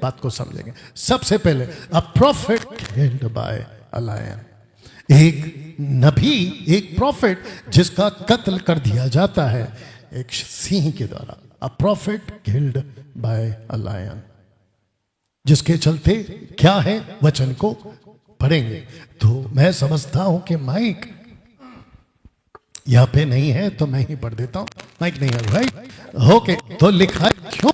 बात को समझेंगे। सबसे पहले a prophet killed by a lion, एक नबी, एक प्रॉफिट जिसका कत्ल कर दिया जाता है एक सिंह के द्वारा। A prophet killed by a lion, जिसके चलते क्या है, वचन को पढ़ेंगे। तो मैं समझता हूं कि माइक यहां पे नहीं है तो मैं ही पढ़ देता हूं। माइक नहीं है भाई, ओके। तो लिखा है क्यों,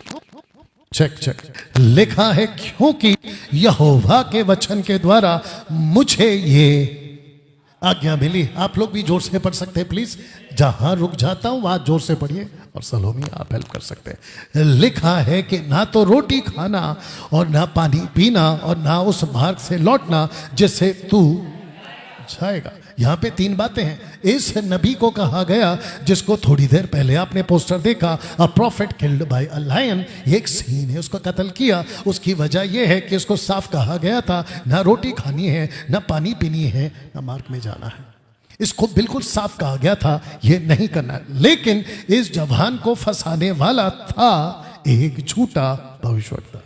चेक लिखा है क्योंकि यहोवा के वचन के द्वारा मुझे ये आज्ञा मिली। आप लोग भी जोर से पढ़ सकते हैं प्लीज, जहां रुक जाता हूं वहां जोर से पढ़िए, और सलोमी आप हेल्प कर सकते हैं। लिखा है कि ना तो रोटी खाना और ना पानी पीना और ना उस मार्ग से लौटना जिससे तू जाएगा। यहां पे तीन बातें हैं। इस नबी को कहा गया जिसको थोड़ी देर पहले आपने पोस्टर देखा, a prophet killed by a lion, एक सिंह ने उसको कत्ल किया। उसकी वजह यह है कि उसको साफ कहा गया था ना रोटी खानी है, ना पानी पीनी है, ना मार्ग में जाना है। इसको बिल्कुल साफ कहा गया था ये नहीं करना है। लेकिन इस जवान को फंसाने वाला था एक झूठा भविष्यवक्ता।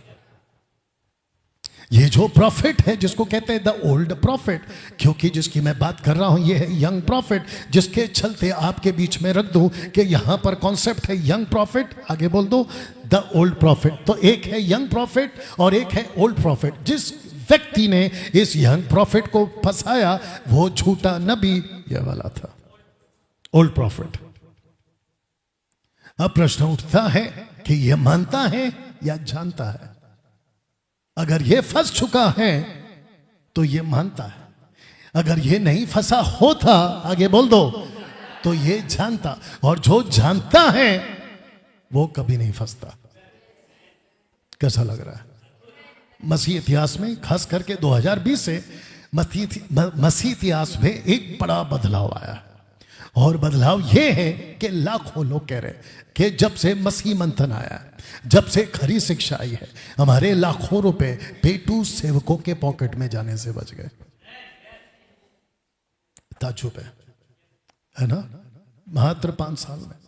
ये जो प्रॉफिट है जिसको कहते हैं द ओल्ड प्रॉफिट, क्योंकि जिसकी मैं बात कर रहा हूं ये है यंग प्रॉफिट, जिसके चलते आपके बीच में रख दूं कि यहां पर कॉन्सेप्ट है यंग प्रॉफिट, आगे बोल दो द ओल्ड प्रॉफिट। तो एक है यंग प्रॉफिट और एक है ओल्ड प्रॉफिट। जिस व्यक्ति ने इस यंग प्रॉफिट को फंसाया वो झूठा नबी ये वाला था, ओल्ड प्रॉफिट। अब प्रश्न उठता है कि यह मानता है या जानता है। अगर ये फंस चुका है तो ये मानता है, अगर ये नहीं फंसा होता, आगे बोल दो, तो ये जानता। और जो जानता है वो कभी नहीं फंसता। कैसा लग रहा है? मसीह इतिहास में खास करके 2020 से मसीह इतिहास में एक बड़ा बदलाव आया है। और बदलाव यह है कि लाखों लोग कह रहे हैं कि जब से मसीह मंथन आया है, जब से खरी शिक्षा आई है, हमारे लाखों रुपए पेटू सेवकों के पॉकेट में जाने से बच गए। ताज्जुब है ना? मात्र 5 साल में।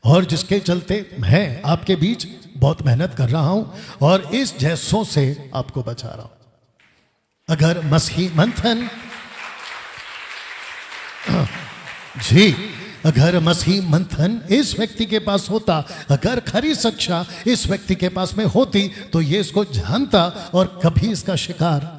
और जिसके चलते मैं आपके बीच बहुत मेहनत कर रहा हूं और इस जैसों से आपको बचा रहा हूं। अगर मसीह मंथन जी, अगर मसीह मंथन इस व्यक्ति के पास होता, अगर खरी शिक्षा इस व्यक्ति के पास में होती, तो ये इसको जानता और कभी इसका शिकार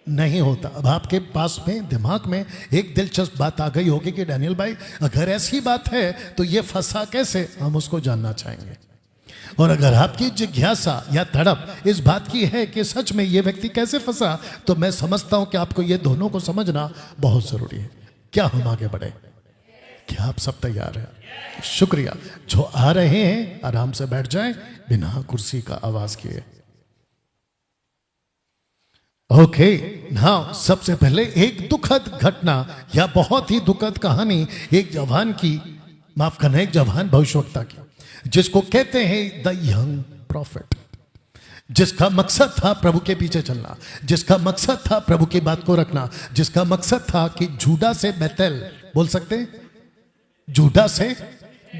नहीं होता। अब आपके पास में दिमाग में एक दिलचस्प बात आ गई होगी कि डैनियल भाई अगर ऐसी बात है तो ये फंसा कैसे, हम उसको जानना चाहेंगे। और अगर आपकी जिज्ञासा या तड़प इस बात की है कि सच में ये व्यक्ति कैसे फंसा, तो मैं समझता हूं कि आपको ये दोनों को समझना बहुत जरूरी है। क्या हम आगे बढ़े? क्या आप सब तैयार हैं? शुक्रिया। जो आ रहे हैं आराम से बैठ जाएं बिना कुर्सी का आवाज किए। ओके, नाउ सबसे पहले एक दुखद घटना या बहुत ही दुखद कहानी एक जवान की, माफ करना, एक जवान भविष्यवक्ता की, जिसको कहते हैं द यंग प्रॉफिट, जिसका मकसद था प्रभु के पीछे चलना, जिसका मकसद था प्रभु की बात को रखना, जिसका मकसद था कि जूडा से बैतल, बोल सकते हैं, जूडा से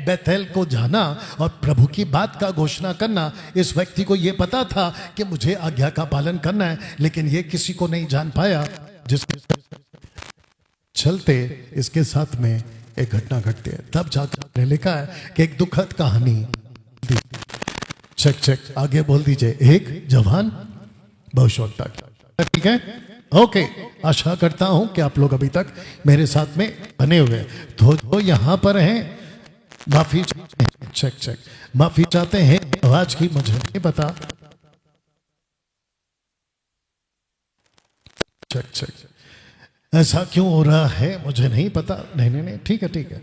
बैतल को जाना और प्रभु की बात का घोषणा करना। इस व्यक्ति को यह पता था कि मुझे आज्ञा का पालन करना है, लेकिन यह किसी को नहीं जान पाया, जिसके चलते इसके साथ में एक घटना घटती है। तब जाकर लिखा है कि एक दुखद कहानी, चेक आगे बोल दीजिए, एक जवान भविष्यवक्ता की। ठीक है, ओके। आशा करता हूं कि आप लोग अभी तक मेरे साथ में बने हुए हैं। तो यहां पर हैं, माफी चेक माफी चाहते हैं आवाज की, मुझे नहीं पता। चेक ऐसा क्यों हो रहा है मुझे नहीं पता। नहीं, ठीक है,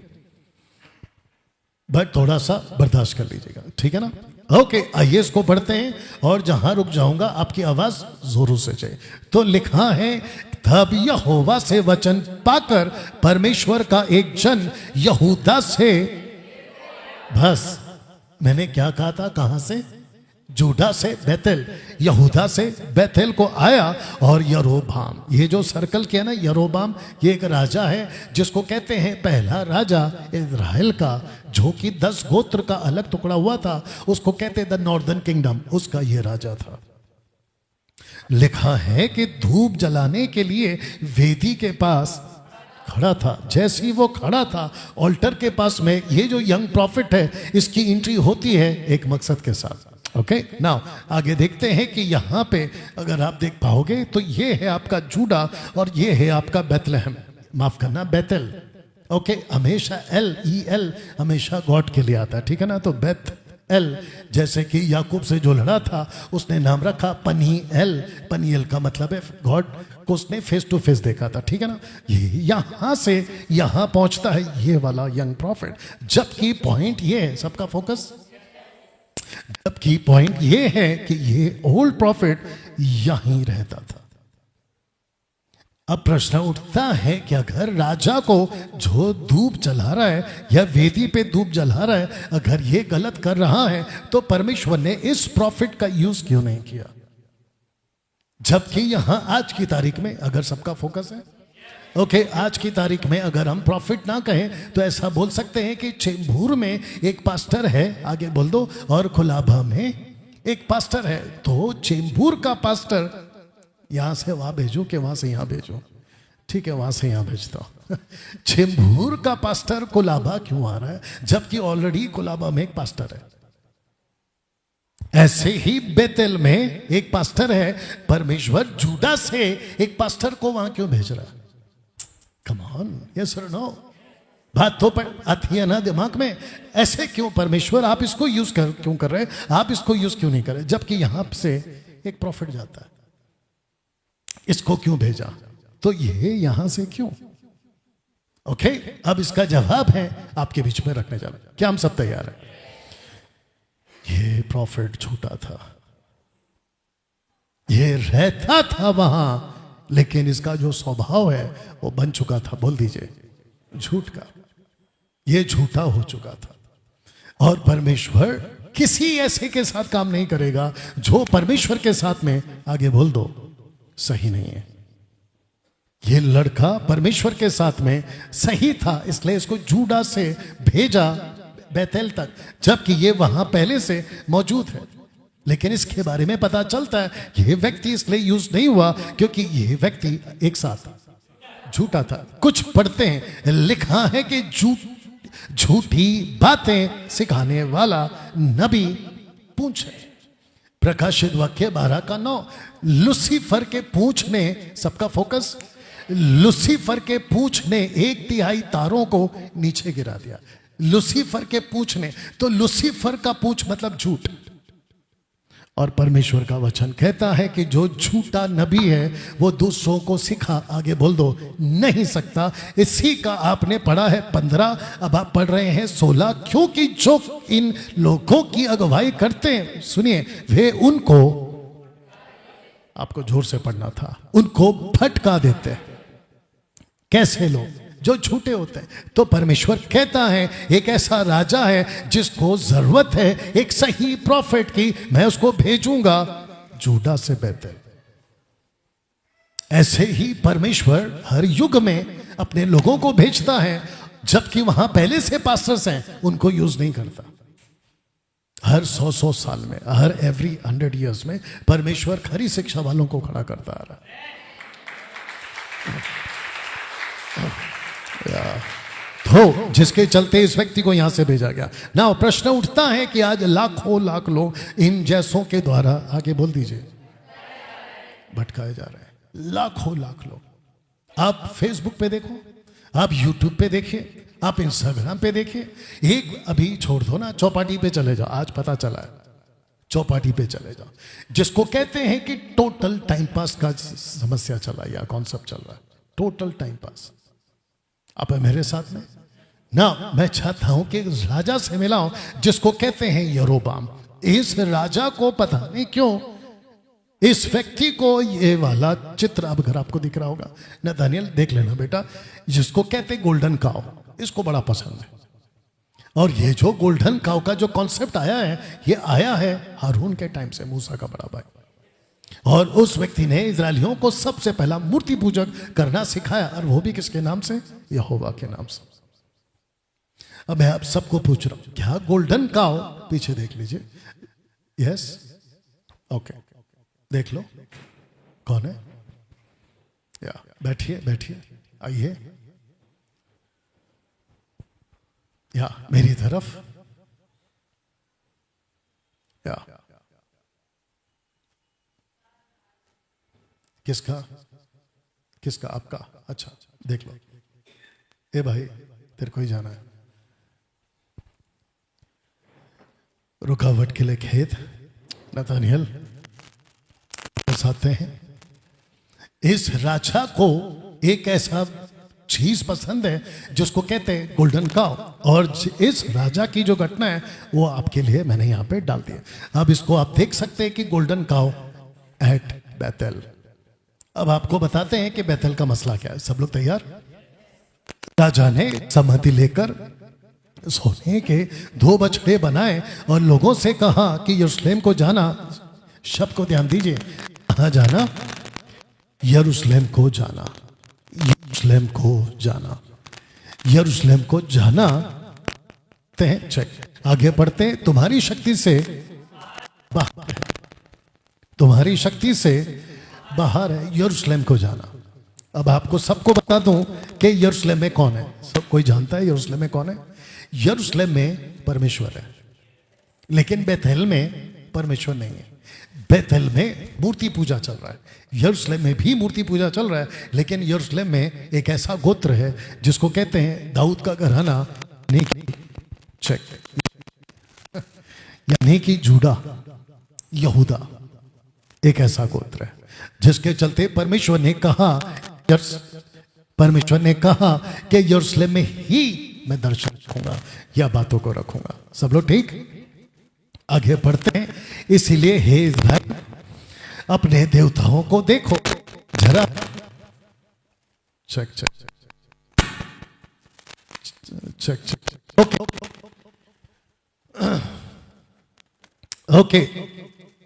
बट थोड़ा सा बर्दाश्त कर लीजिएगा, ठीक है ना? ओके, आइए इसको पढ़ते हैं और जहां रुक जाऊंगा आपकी आवाज जोरों से चाहिए। तो लिखा है, तब यहोवा से वचन पाकर परमेश्वर का एक जन यहूदा से, बस मैंने क्या कहा था, कहां से? जूडा से बेतेल, यहूदा से बेतेल को आया, और यरोबाम, ये जो सर्कल किया ना यरोबाम, ये एक राजा है जिसको कहते हैं पहला राजा इजराइल का, जो कि 10 गोत्र का अलग टुकड़ा हुआ था, उसको कहते द नॉर्दर्न किंगडम, उसका ये राजा था। लिखा है कि धूप जलाने के लिए वेदी के पास खड़ा था। जैसे ही वो खड़ा था ऑल्टर के पास में, ये जो यंग प्रॉफिट है इसकी एंट्री होती है एक मकसद के साथ। ओके नाउ आगे देखते हैं कि यहाँ पे अगर आप देख पाओगे तो ये है आपका जूडा और ये है आपका बेथलेहम, माफ करना बेतेल। ओके हमेशा LEL हमेशा गॉड के लिए आता है, ठीक है ना। तो बेथ एल, जैसे कि याकूब से जो लड़ा था उसने नाम रखा पनीएल, पनीएल का मतलब है गॉड को उसने फेस टू फेस देखा था, ठीक है ना। ये यहां से यहां पहुंचता है ये वाला यंग प्रॉफिट, जबकि पॉइंट ये है, सबका फोकस, जबकि पॉइंट ये है कि ये ओल्ड प्रॉफिट यहीं रहता था। अब प्रश्न उठता है कि अगर राजा को जो धूप जला रहा है या वेदी पे धूप जला रहा है, अगर ये गलत कर रहा है तो परमेश्वर ने इस प्रॉफिट का यूज क्यों नहीं किया? जबकि यहां आज की तारीख में, अगर सबका फोकस है ओके, आज की तारीख में अगर हम प्रॉफिट ना कहें तो ऐसा बोल सकते हैं कि चेंबूर में एक पास्टर है, आगे बोल दो, और खुलाबा में एक पास्टर है। तो चेंबूर का पास्टर यहां से वहां भेजो कि वहां से यहां भेजो, ठीक है, वहां से यहां भेजता हूं। चेंबूर का पास्टर कोलाबा क्यों आ रहा है जबकि ऑलरेडी कोलाबा में एक पास्टर है? ऐसे ही बेतेल में एक पास्टर है, परमेश्वर जूडा से एक पास्टर को वहां क्यों भेज रहा है? कम ऑन, यस और नो? बात तो आती है ना दिमाग में, ऐसे क्यों परमेश्वर आप इसको यूज क्यों कर रहे हैं, आप इसको यूज क्यों नहीं कर रहे? जबकि यहां से एक प्रॉफिट जाता है, इसको क्यों भेजा? तो ये यहां से क्यों? ओके अब इसका जवाब है आपके बीच में रखने जा रहा है। क्या हम सब तैयार हैं? ये प्रॉफिट झूठा था, ये रहता था वहां, लेकिन इसका जो स्वभाव है वो बन चुका था, बोल दीजिए, झूठ का। ये झूठा हो चुका था, और परमेश्वर किसी ऐसे के साथ काम नहीं करेगा जो परमेश्वर के साथ में, आगे बोल दो, सही नहीं है। ये लड़का परमेश्वर के साथ में सही था, इसलिए इसको जूडा से भेजा बेतेल तक, जबकि ये वहां पहले से मौजूद है। लेकिन इसके बारे में पता चलता है कि ये व्यक्ति इसलिए यूज नहीं हुआ क्योंकि ये व्यक्ति एक साथ झूठा था। कुछ पढ़ते हैं, लिखा है कि झूठी बातें सिखाने वाला नबी पूंछ है। प्रकाशित वाक्य 12:9, लूसीफर के पूंछ ने, सबका फोकस, लूसीफर के पूंछ ने 1/3 तारों को नीचे गिरा दिया। लूसीफर के पूंछ ने, तो लूसीफर का पूंछ मतलब झूठ, और परमेश्वर का वचन कहता है कि जो झूठा नबी है वो दूसरों को सिखा, आगे बोल दो, नहीं सकता। इसी का आपने पढ़ा है 15, अब आप पढ़ रहे हैं 16, क्योंकि जो इन लोगों की अगुवाई करते हैं, सुनिए, वे उनको, आपको जोर से पढ़ना था, उनको भटका देते हैं। कैसे लोग? जो झूठे होते हैं। तो परमेश्वर कहता है एक ऐसा राजा है जिसको जरूरत है एक सही प्रॉफिट की, मैं उसको भेजूंगा जूडा से बेतेल। ऐसे ही परमेश्वर हर युग में अपने लोगों को भेजता है, जबकि वहां पहले से पास्टर्स हैं उनको यूज नहीं करता। हर 100 साल में, हर एवरी 100 ईयर्स में परमेश्वर खरी शिक्षा वालों को खड़ा करता आ रहा है। तो जिसके चलते इस व्यक्ति को यहां से भेजा गया ना। प्रश्न उठता है कि आज लाखों लाख लोग इन जैसों के द्वारा, आगे बोल दीजिए, भटकाए जा रहे हैं। लाखों लाख लोग। आप फेसबुक पे देखो, आप यूट्यूब पे देखिए, आप इंस्टाग्राम पे देखिए। एक अभी छोड़ दो ना, चौपाटी पे चले जाओ, आज पता चला है, चौपाटी पे चले जाओ, जिसको कहते हैं कि टोटल टाइम पास का समस्या चला या कॉन्सेप्ट चल रहा है, टोटल टाइम पास। आप मेरे साथ में ना, मैं चाहता हूं कि राजा से मिलाऊं जिसको कहते हैं यरोबाम। इस राजा को पता नहीं क्यों, इस व्यक्ति को ये वाला चित्र, अब अगर आपको दिख रहा होगा ना, दानियल देख लेना बेटा, जिसको कहते हैं गोल्डन काउ, इसको बड़ा पसंद है। और ये जो गोल्डन काउ का जो कॉन्सेप्ट आया है, ये आया है हारून के टाइम से, मूसा का बड़ा भाई। और उस व्यक्ति ने इजरायलियों को सबसे पहला मूर्ति पूजक करना सिखाया, और वो भी किसके नाम से? यहोवा के नाम से। अब मैं आप सबको पूछ रहा हूं, क्या गोल्डन काउ, पीछे देख लीजिए, यस, ओके, देख लो कौन है, या बैठिए बैठिए, आइए या मेरी तरफ, या किसका किसका? आपका? अच्छा, देख लो। ए भाई, तेरे को ही जाना है। रुकावट के लिए खेत, नतानियल आते हैं। इस राजा को एक ऐसा चीज पसंद है जिसको कहते हैं गोल्डन काउ, और इस राजा की जो घटना है वो आपके लिए मैंने यहां पे डाल दिया। अब इसको आप देख सकते हैं कि गोल्डन काउ एट बैतल। अब आपको बताते हैं कि बैतल का मसला क्या है। सब लोग तैयार? राजा ने सहमति लेकर सोने के 2 बछड़े बनाए और लोगों से कहा कि यरूशलेम को जाना। शब्द को ध्यान दीजिए, कहां जाना? यरूशलेम को जाना, यरूशलेम को जाना, यरूशलेम को जाना। चेक, आगे बढ़ते। तुम्हारी शक्ति से बाहर, तुम्हारी शक्ति से बाहर है यरूशलेम को जाना। अब आपको सबको बता दूं कि यरूशलेम में कौन है। सब कोई जानता है यरूशलेम में कौन है? यरूशलेम में परमेश्वर है, लेकिन बेथेल में परमेश्वर नहीं है। बेथेल में मूर्ति पूजा चल रहा है, यरूशलेम में भी मूर्ति पूजा चल रहा है, लेकिन यरूशलेम में एक ऐसा गोत्र है जिसको कहते हैं दाऊद का घराना, चेक, यानी कि जूडा, यहूदा, एक ऐसा गोत्र है जिसके चलते परमेश्वर ने कहा कि यरूशलेम में ही मैं दर्शन रखूंगा या बातों को रखूंगा। सब लोग ठीक? आगे बढ़ते हैं। इसीलिए हे इस्राएल, अपने देवताओं को देखो जरा। Check check check check, okay okay,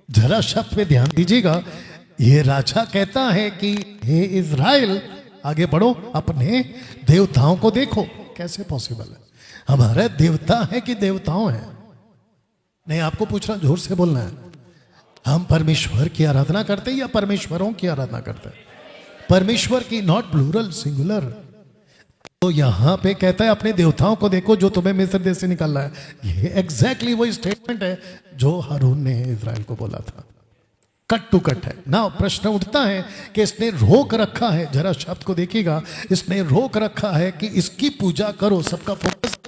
जरा शब्द पे ध्यान दीजिएगा। ये राजा कहता है कि हे इज़राइल, आगे बढ़ो, अपने देवताओं को देखो। कैसे पॉसिबल है? हमारे देवता है कि देवताओं हैं? नहीं, आपको पूछ रहा, जोर से बोलना है। हम परमेश्वर की आराधना करते हैं या परमेश्वरों की आराधना करते हैं? परमेश्वर की, नॉट प्लूरल, सिंगुलर। तो यहां पे कहता है अपने देवताओं को देखो जो तुम्हें मिस्र देश से निकाला है। ये एग्जैक्टली वही स्टेटमेंट है जो हारून ने इज़राइल को बोला था। कट टू कट है ना। प्रश्न उठता है कि इसने रोक रखा है, जरा शब्द को देखिएगा, इसने रोक रखा है कि इसकी पूजा करो, सबका फोकस,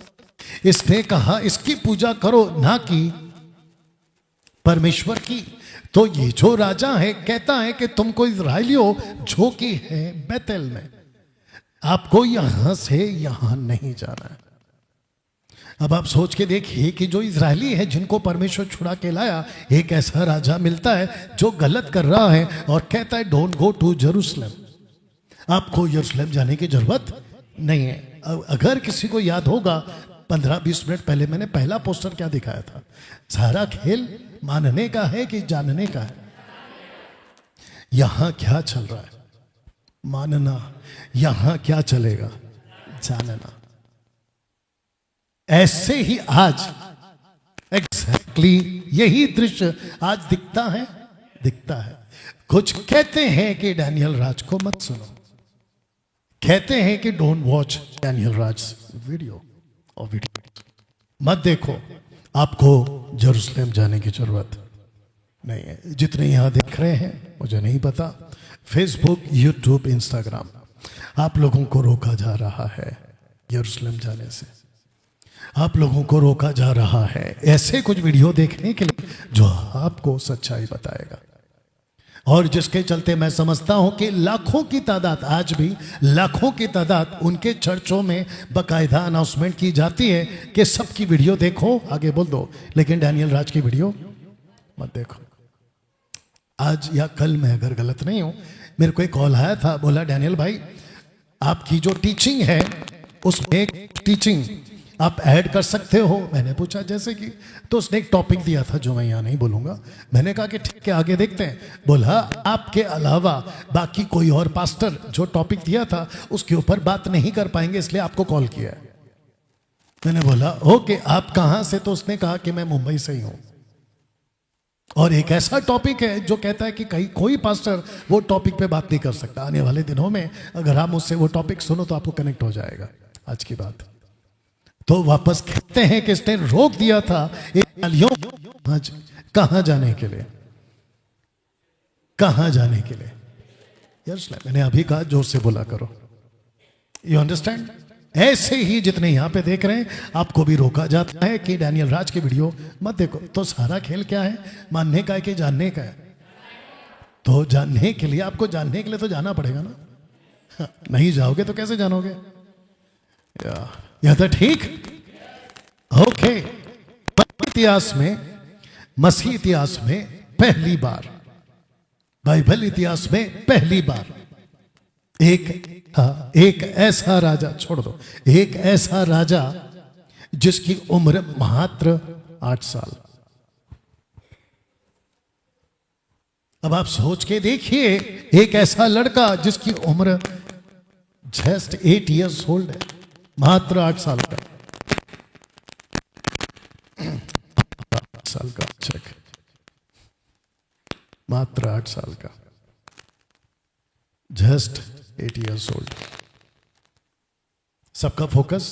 इसने कहा इसकी पूजा करो, ना कि परमेश्वर की। तो ये जो राजा है कहता है कि तुमको इज़राइलियों जो कि है बेतेल में, आपको यहां से यहां नहीं जाना है। अब आप सोच के देखिए कि जो इजरायली है जिनको परमेश्वर छुड़ा के लाया, एक ऐसा राजा मिलता है जो गलत कर रहा है और कहता है डोंट गो टू जेरूशलेम, आपको यरूशलेम जाने की जरूरत नहीं है। अगर किसी को याद होगा 15-20 मिनट पहले मैंने पहला पोस्टर क्या दिखाया था? सारा खेल मानने का है कि जानने का है? यहां क्या चल रहा है? मानना। यहां क्या चलेगा? जानना। ऐसे ही आज एग्जैक्टली यही दृश्य आज दिखता है। कुछ कहते हैं कि डैनियल राज को मत सुनो, कहते हैं कि don't watch Daniel Raj video और वीडियो मत देखो, आपको जेरूशलेम जाने की जरूरत नहीं है। जितने यहां देख रहे हैं मुझे नहीं पता, फेसबुक, यूट्यूब, इंस्टाग्राम, आप लोगों को रोका जा रहा है यरूशलेम जाने से, आप लोगों को रोका जा रहा है ऐसे कुछ वीडियो देखने के लिए जो आपको सच्चाई बताएगा, और जिसके चलते मैं समझता हूं कि लाखों की तादाद, आज भी लाखों की तादाद उनके चर्चों में बकायदा अनाउंसमेंट की जाती है कि सबकी वीडियो देखो, आगे बोल दो, लेकिन डैनियल राज की वीडियो मत देखो। आज या कल, मैं अगर गलत नहीं हूं, मेरे को एक कॉल आया था, बोला डैनियल भाई आपकी जो टीचिंग है उसमें टीचिंग आप ऐड कर सकते हो। मैंने पूछा जैसे कि, तो उसने एक टॉपिक दिया था जो मैं यहाँ नहीं बोलूँगा। मैंने कहा कि ठीक है आगे देखते हैं। बोला आपके अलावा बाकी कोई और पास्टर जो टॉपिक दिया था उसके ऊपर बात नहीं कर पाएंगे, इसलिए आपको कॉल किया है। मैंने बोला ओके, आप कहाँ से? तो उसने कहा कि मैं मुंबई से ही हूँ। और एक ऐसा टॉपिक है जो कहता है कि कहीं कोई पास्टर वो टॉपिक पे बात नहीं कर सकता। आने वाले दिनों में अगर आप मुझसे वो टॉपिक सुनो तो आपको कनेक्ट हो जाएगा आज की बात। तो वापस कहते हैं कि इसने रोक दिया था कहां जाने के लिए, कहां जाने के लिए। यस, मैंने अभी कहा जोर से बोला करो। You understand? ऐसे ही जितने यहां पे देख रहे हैं आपको भी रोका जाता है कि डैनियल राज की वीडियो मत देखो। तो सारा खेल क्या है? मानने का है कि जानने का है? तो जानने के लिए, आपको जानने के लिए तो जाना पड़ेगा ना। नहीं जाओगे तो कैसे जानोगे? या तो ठीक। ओके, मसीह इतिहास में पहली बार, बाइबल इतिहास में पहली बार एक ऐसा राजा, छोड़ दो, एक ऐसा राजा जिसकी उम्र मात्र 8 साल। अब आप सोच के देखिए, एक ऐसा लड़का जिसकी उम्र जस्ट 8 इयर्स ओल्ड है, मात्र 8 साल का। 8 साल का, चेक, मात्र 8 साल का, जस्ट 8 इयर्स ओल्ड। सबका फोकस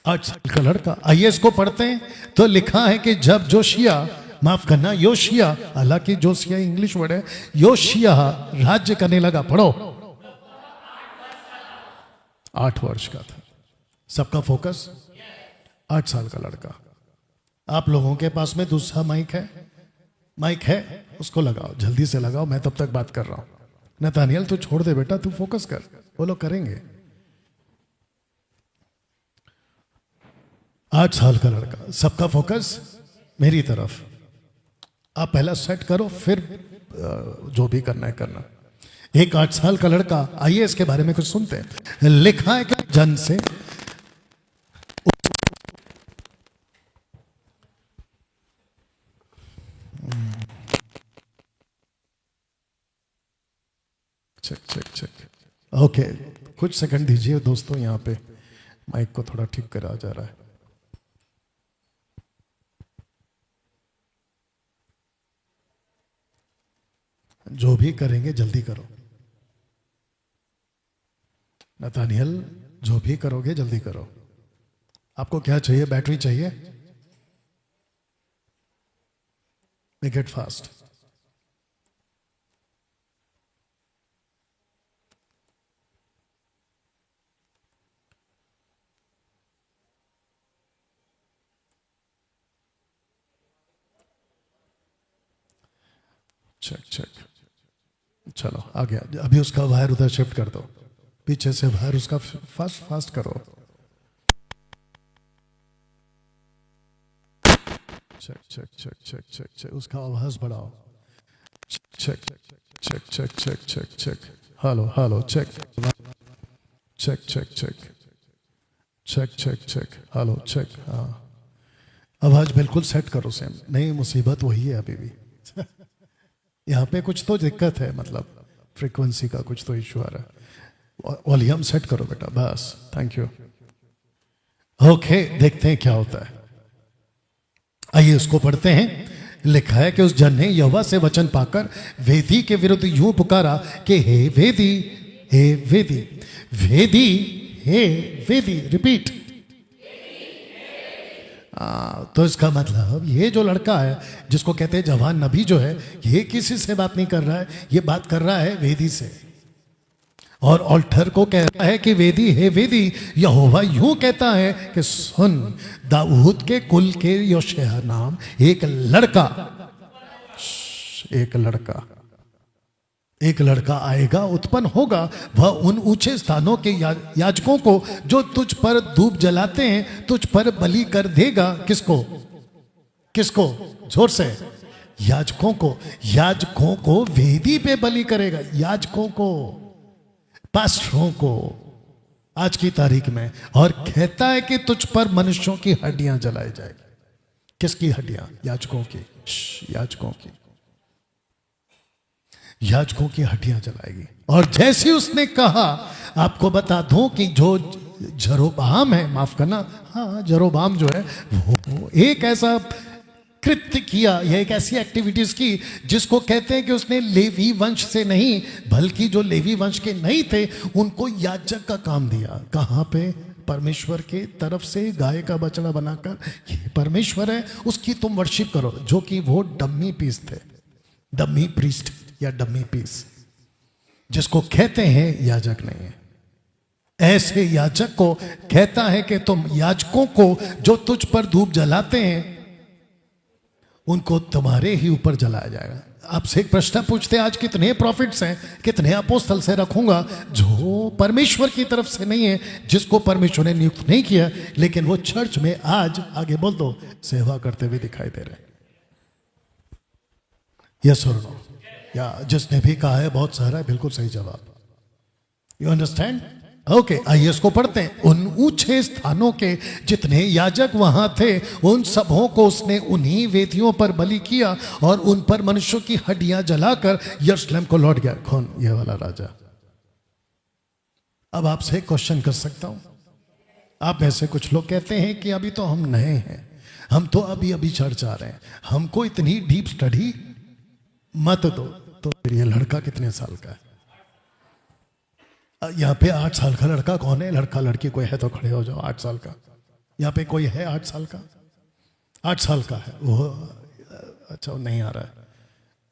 8 साल का लड़का। आईएएस को पढ़ते हैं तो लिखा है कि जब जोशिया, माफ करना योशिया, हालांकि जोशिया इंग्लिश वर्ड है, योशिया राज्य करने लगा, पढ़ो, 8 वर्ष का था। सबका फोकस 8 साल का लड़का। आप लोगों के पास में दूसरा माइक है? माइक है, उसको लगाओ, जल्दी से लगाओ, मैं तब तक बात कर रहा हूं। नतानियल तू छोड़ दे बेटा, तू फोकस कर, वो लोग करेंगे। 8 साल का लड़का, सबका फोकस मेरी तरफ। आप पहला सेट करो, फिर जो भी करना है करना। एक 8 साल का लड़का, आइए इसके बारे में कुछ सुनते हैं। लिखा है कि जन्म से चेक चेक चेक, ओके, कुछ सेकंड दीजिए दोस्तों, यहां पे माइक को थोड़ा ठीक करा जा रहा है। जो भी करेंगे जल्दी करो। नतानियल, जो भी करोगे जल्दी करो। आपको क्या चाहिए? बैटरी चाहिए? Make it fast. Check check, चलो आ गया। अभी उसका वायर उधर शिफ्ट कर दो, पीछे से वायर उसका फास्ट फास्ट करो। Check check check check check check, उसका आवाज बढ़ाओ। Check check check check check check, hello hello, check check check check check check check, hello check. हाँ, आवाज बिल्कुल सेट करो सेम। नहीं, मुसीबत वही है अभी भी। यहाँ पे कुछ तो दिक्कत है, मतलब फ्रीक्वेंसी का कुछ तो इशू आ रहा है। वॉल्यूम सेट करो बेटा, बस, थैंक यू। ओके, देखते हैं क्या होता है। आइए उसको पढ़ते हैं। लिखा है कि उस जन ने यहोवा से वचन पाकर वेदी के विरुद्ध यूं पुकारा कि हे वेदी, हे वेदी, वेदी, हे वेदी, रिपीट। तो इसका मतलब ये जो लड़का है जिसको कहते हैं जवान नबी जो है, ये किसी से बात नहीं कर रहा है, ये बात कर रहा है वेदी से। और ऑल्टर को कहता है कि वेदी, हे वेदी, यहोवा यूं कहता है कि सुन, दाऊद के कुल के योशिय्याह नाम एक लड़का आएगा, उत्पन्न होगा। वह उन ऊंचे स्थानों के याजकों को जो तुझ पर धूप जलाते हैं तुझ पर बलि कर देगा। किसको? किसको? जोर से। याजकों को वेदी पे बलि करेगा। याजकों को, पास्टरों को, आज की तारीख में, और कहता है कि तुझ पर मनुष्यों की हड्डियां जलाई जाएगी। किसकी हड्डियां? याजकों की। याजकों की, याजकों की हड्डियां जलाएगी। और जैसे उसने कहा, आपको बता दूं कि जो जरोबाम है, माफ करना, हाँ जरोबाम जो है वो एक ऐसा कृत्य किया, यह एक ऐसी एक्टिविटीज की जिसको कहते हैं कि उसने लेवी वंश से नहीं, बल्कि जो लेवी वंश के नहीं थे उनको याजक का काम दिया। कहां पे? परमेश्वर के तरफ से गाय का बछड़ा बनाकर, ये परमेश्वर है उसकी तुम वर्शिप करो, जो कि वो डम्मी पीस थे, डम्मी प्रीस्ट या डम्मी पीस, जिसको कहते हैं याजक नहीं है। ऐसे याजक को कहता है कि तुम याजकों को जो तुझ पर धूप जलाते हैं उनको तुम्हारे ही ऊपर जलाया जाएगा। आपसे एक प्रश्न पूछते हैं, आज कितने प्रॉफिट्स हैं, कितने अपोस्तल से रखूंगा जो परमेश्वर की तरफ से नहीं है, जिसको परमेश्वर ने नियुक्त नहीं किया, लेकिन वो चर्च में आज, आगे बोल दो, सेवा करते हुए दिखाई दे रहे। यस और नो? या जिसने भी कहा है बहुत सारा है, बिल्कुल सही जवाब। You understand? ओके, आइए इसको पढ़ते हैं। उन ऊंचे स्थानों के जितने याजक वहां थे, उन सबों को उसने उन्हीं वेदियों पर बलि किया और उन पर मनुष्यों की हड्डियां जलाकर यरूशलेम को लौट गया। कौन? ये वाला राजा। अब आपसे क्वेश्चन कर सकता हूं। आप में से कुछ लोग कहते हैं कि अभी तो हम नए हैं, हम तो अभी अभी चर्च आ रहे हैं, हमको इतनी डीप स्टडी मत दो। तो फिर ये लड़का कितने साल का है? यहाँ पे 8 साल का लड़का कौन है? लड़का लड़की कोई है तो खड़े हो जाओ। 8 साल का यहाँ पे कोई है? 8 साल का? 8 साल का है वो? अच्छा, वो नहीं आ रहा है।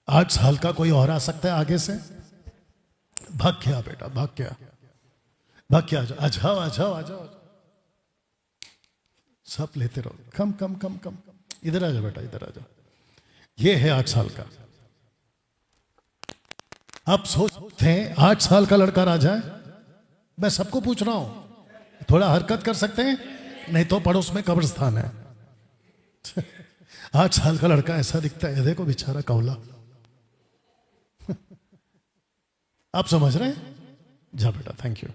8 साल का कोई और आ सकता है आगे से? भाग गया बेटा, भाग गया, भाग गया। आ जाओ आ जाओ आ जाओ, सब लेते रहो। कम कम कम कम, इधर आ जाओ बेटा, इधर आ जाओ। ये है 8 साल का। आप सोचते हैं 8 साल का लड़का राजा है? मैं सबको पूछ रहा हूं, थोड़ा हरकत कर सकते हैं, नहीं तो पड़ोस में कब्रिस्तान है। 8 साल का लड़का ऐसा दिखता है, देखो बेचारा कौला। आप समझ रहे हैं? जा बेटा, थैंक यू।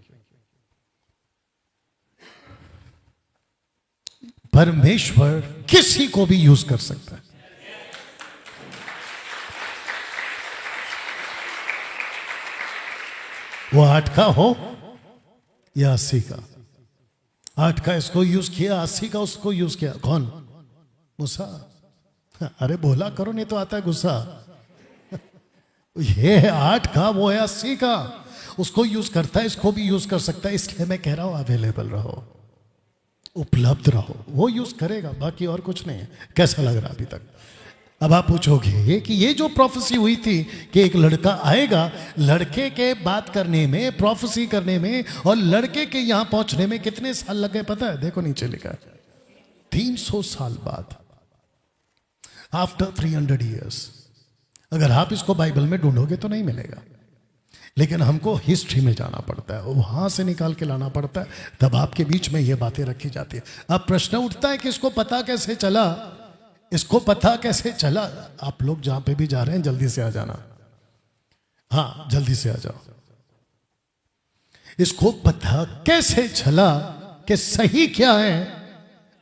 परमेश्वर किसी को भी यूज कर सकता है। वो 8 का हो या 80 का। 8 का इसको यूज किया, 80 का उसको यूज किया। कौन? मूसा। अरे बोला करो, नहीं तो आता है गुस्सा। ये है 8 का, वो है 80 का। उसको यूज करता है, इसको भी यूज कर सकता है। इसलिए मैं कह रहा हूं अवेलेबल रहो, उपलब्ध रहो, वो यूज करेगा, बाकी और कुछ नहीं है। कैसा लग रहा अभी तक? अब आप पूछोगे कि ये जो प्रोफेसी हुई थी कि एक लड़का आएगा, लड़के के बात करने में, प्रोफेसी करने में और लड़के के यहां पहुंचने में कितने साल लग गए पता है? देखो नीचे लिखा है 300 साल बाद, आफ्टर 300 ईयर्स। अगर आप इसको बाइबल में ढूंढोगे तो नहीं मिलेगा, लेकिन हमको हिस्ट्री में जाना पड़ता है, वहां से निकाल के लाना पड़ता है, तब आपके बीच में ये बातें रखी जाती है। अब प्रश्न उठता है कि इसको पता कैसे चला? इसको पता कैसे चला? आप लोग जहां पे भी जा रहे हैं जल्दी से आ जाना, हाँ जल्दी से आ जाओ। इसको पता कैसे चला कि सही क्या है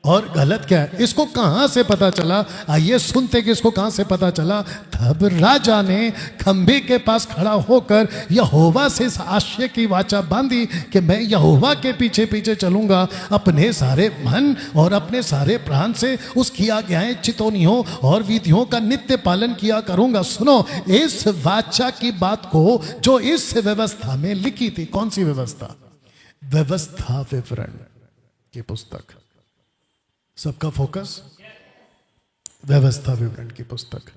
और गलत क्या है? इसको कहां से पता चला? आइए सुनते कि इसको कहां से पता चला। तब राजा ने खंबे के पास खड़ा होकर यहोवा से आश्चर्य की वाचा बांधी कि मैं यहोवा के पीछे पीछे चलूंगा, अपने सारे मन और अपने सारे प्राण से उसकी आज्ञाएं, चितौनियों और विधियों का नित्य पालन किया करूंगा। सुनो, इस वाचा की बात को जो इस व्यवस्था में लिखी थी। कौन सी व्यवस्था? व्यवस्था विवरण की पुस्तक। सबका फोकस व्यवस्था विवरण की पुस्तक।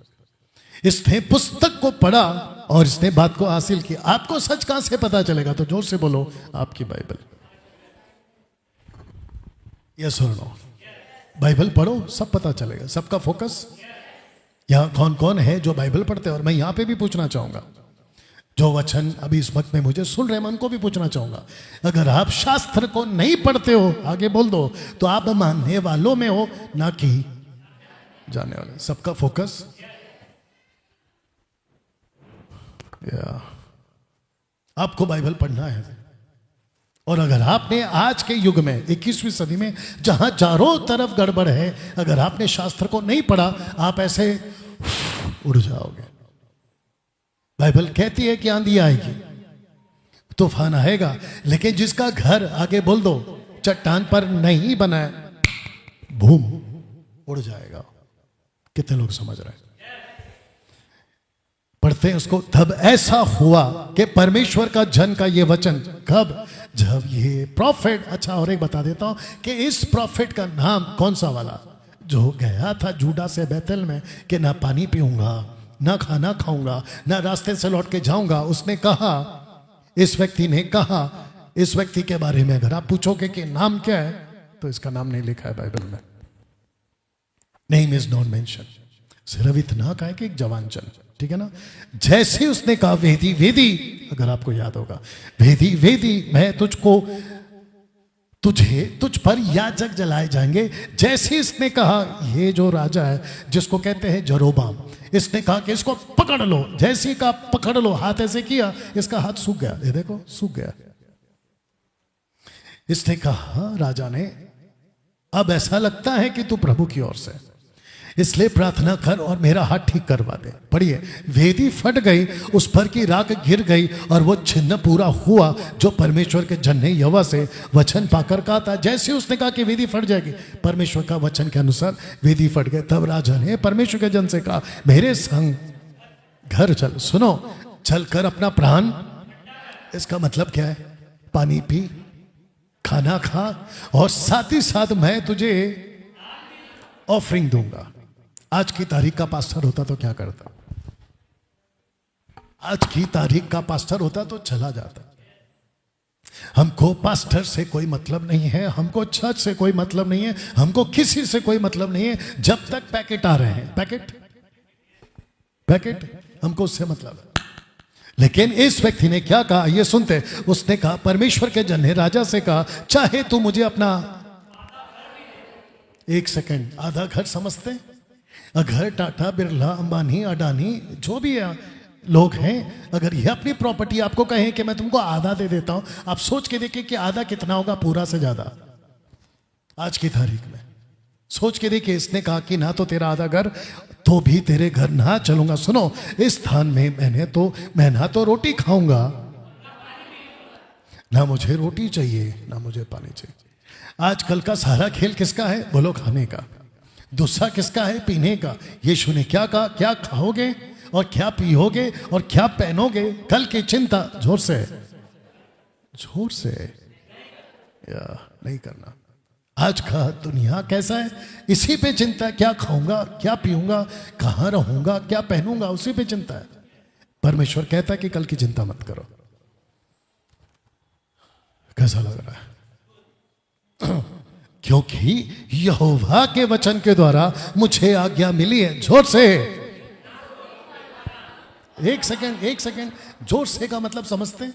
इसने पुस्तक को पढ़ा और इसने बात को हासिल की। आपको सच कहां से पता चलेगा? तो जोर से बोलो, आपकी बाइबल। यस और नो? बाइबल पढ़ो, सब पता चलेगा। सबका फोकस। यहां कौन कौन है जो बाइबल पढ़ते हैं? और मैं यहां पे भी पूछना चाहूंगा, जो वचन अभी इस वक्त में मुझे सुन रहे हैं, मैं उनको भी पूछना चाहूंगा, अगर आप शास्त्र को नहीं पढ़ते हो, आगे बोल दो, तो आप मानने वालों में हो, ना कि जाने वाले। सबका फोकस। आपको बाइबल पढ़ना है, और अगर आपने आज के युग में 21वीं सदी में जहां चारों तरफ गड़बड़ है, अगर आपने शास्त्र को नहीं पढ़ा, आप ऐसे उड़ जाओगे। बाइबल कहती है कि आंधी आएगी, तूफान आएगा, लेकिन जिसका घर, आगे बोल दो, चट्टान पर नहीं बना है, बूम, उड़ जाएगा। कितने लोग समझ रहे हैं? पढ़ते हैं उसको। तब ऐसा हुआ कि परमेश्वर का जन का ये वचन, कब? जब ये प्रॉफिट, अच्छा और एक बता देता हूं कि इस प्रॉफिट का नाम कौन सा वाला, जो गया था जूडा से बैतल में कि ना पानी पीऊंगा, ना खाना खाऊंगा, ना रास्ते से लौट के जाऊंगा। उसने कहा, इस व्यक्ति ने कहा, इस व्यक्ति के बारे में अगर आप पूछोगे कि नाम क्या है, तो इसका नाम नहीं लिखा है बाइबल में। Name is not mention. सिर्फ इतना कहा है कि एक जवान जन, ठीक है ना। जैसे उसने कहा, वेदी वेदी, अगर आपको याद होगा, वेदी वेदी, मैं तुझको, तुझ पर याजक जलाए जाएंगे। जैसे इसने कहा, ये जो राजा है जिसको कहते हैं जरोबाम, इसने कहा कि इसको पकड़ लो। जैसे ही कहा पकड़ लो, हाथ ऐसे किया, इसका हाथ सूख गया। ये देखो सूख गया। इसने कहा राजा ने, अब ऐसा लगता है कि तू प्रभु की ओर से, इसलिए प्रार्थना कर और मेरा हाथ ठीक करवा दे। पढ़िए, वेदी फट गई, उस पर की राख गिर गई और वो छिन्न पूरा हुआ जो परमेश्वर के जन ने यहोवा से वचन पाकर कहा था। जैसे उसने कहा कि वेदी फट जाएगी, परमेश्वर का वचन के अनुसार वेदी फट गए। तब राजा ने परमेश्वर के जन से कहा, मेरे संग घर चल। सुनो, चलकर अपना प्राण, इसका मतलब क्या है? पानी पी, खाना खा, और साथ ही साथ मैं तुझे ऑफरिंग दूंगा। आज की तारीख का पास्टर होता तो क्या करता? आज की तारीख का पास्टर होता तो चला जाता। हमको पास्टर से कोई मतलब नहीं है, हमको चर्च से कोई मतलब नहीं है, हमको किसी से कोई मतलब नहीं है, जब तक पैकेट आ रहे हैं। पैकेट हमको उससे मतलब है। लेकिन इस व्यक्ति ने क्या कहा, ये सुनते। उसने कहा, परमेश्वर के जन ने राजा से कहा, चाहे तू मुझे अपना, एक सेकंड, आधा घर समझते? अगर टाटा, बिरला, अंबानी, अडानी, जो भी लोग हैं, अगर ये अपनी प्रॉपर्टी आपको कहें कि मैं तुमको आधा दे देता हूं, आप सोच के देखिए कि आधा कितना होगा, पूरा से ज्यादा। आज की तारीख में सोच के देखिए, इसने कहा कि ना तो तेरा आधा घर, तो भी तेरे घर ना चलूंगा। सुनो, इस स्थान में मैं ना तो रोटी खाऊंगा, ना मुझे रोटी चाहिए, ना मुझे पानी चाहिए। आजकल का सारा खेल किसका है? बोलो, खाने का। दूसरा किसका है? पीने का। यीशु ने क्या कहा? क्या खाओगे और क्या पियोगे और क्या पहनोगे, कल की चिंता। जोर से या नहीं करना। आज का दुनिया कैसा है? इसी पे चिंता है, क्या खाऊंगा, क्या पीऊंगा, कहां रहूंगा, क्या पहनूंगा, उसी पे चिंता है। परमेश्वर कहता है कि कल की चिंता मत करो। कैसा लग रहा है? क्योंकि यहोवा के वचन के द्वारा मुझे आज्ञा मिली है। जोर से, एक सेकंड, जोर से का मतलब समझते हैं?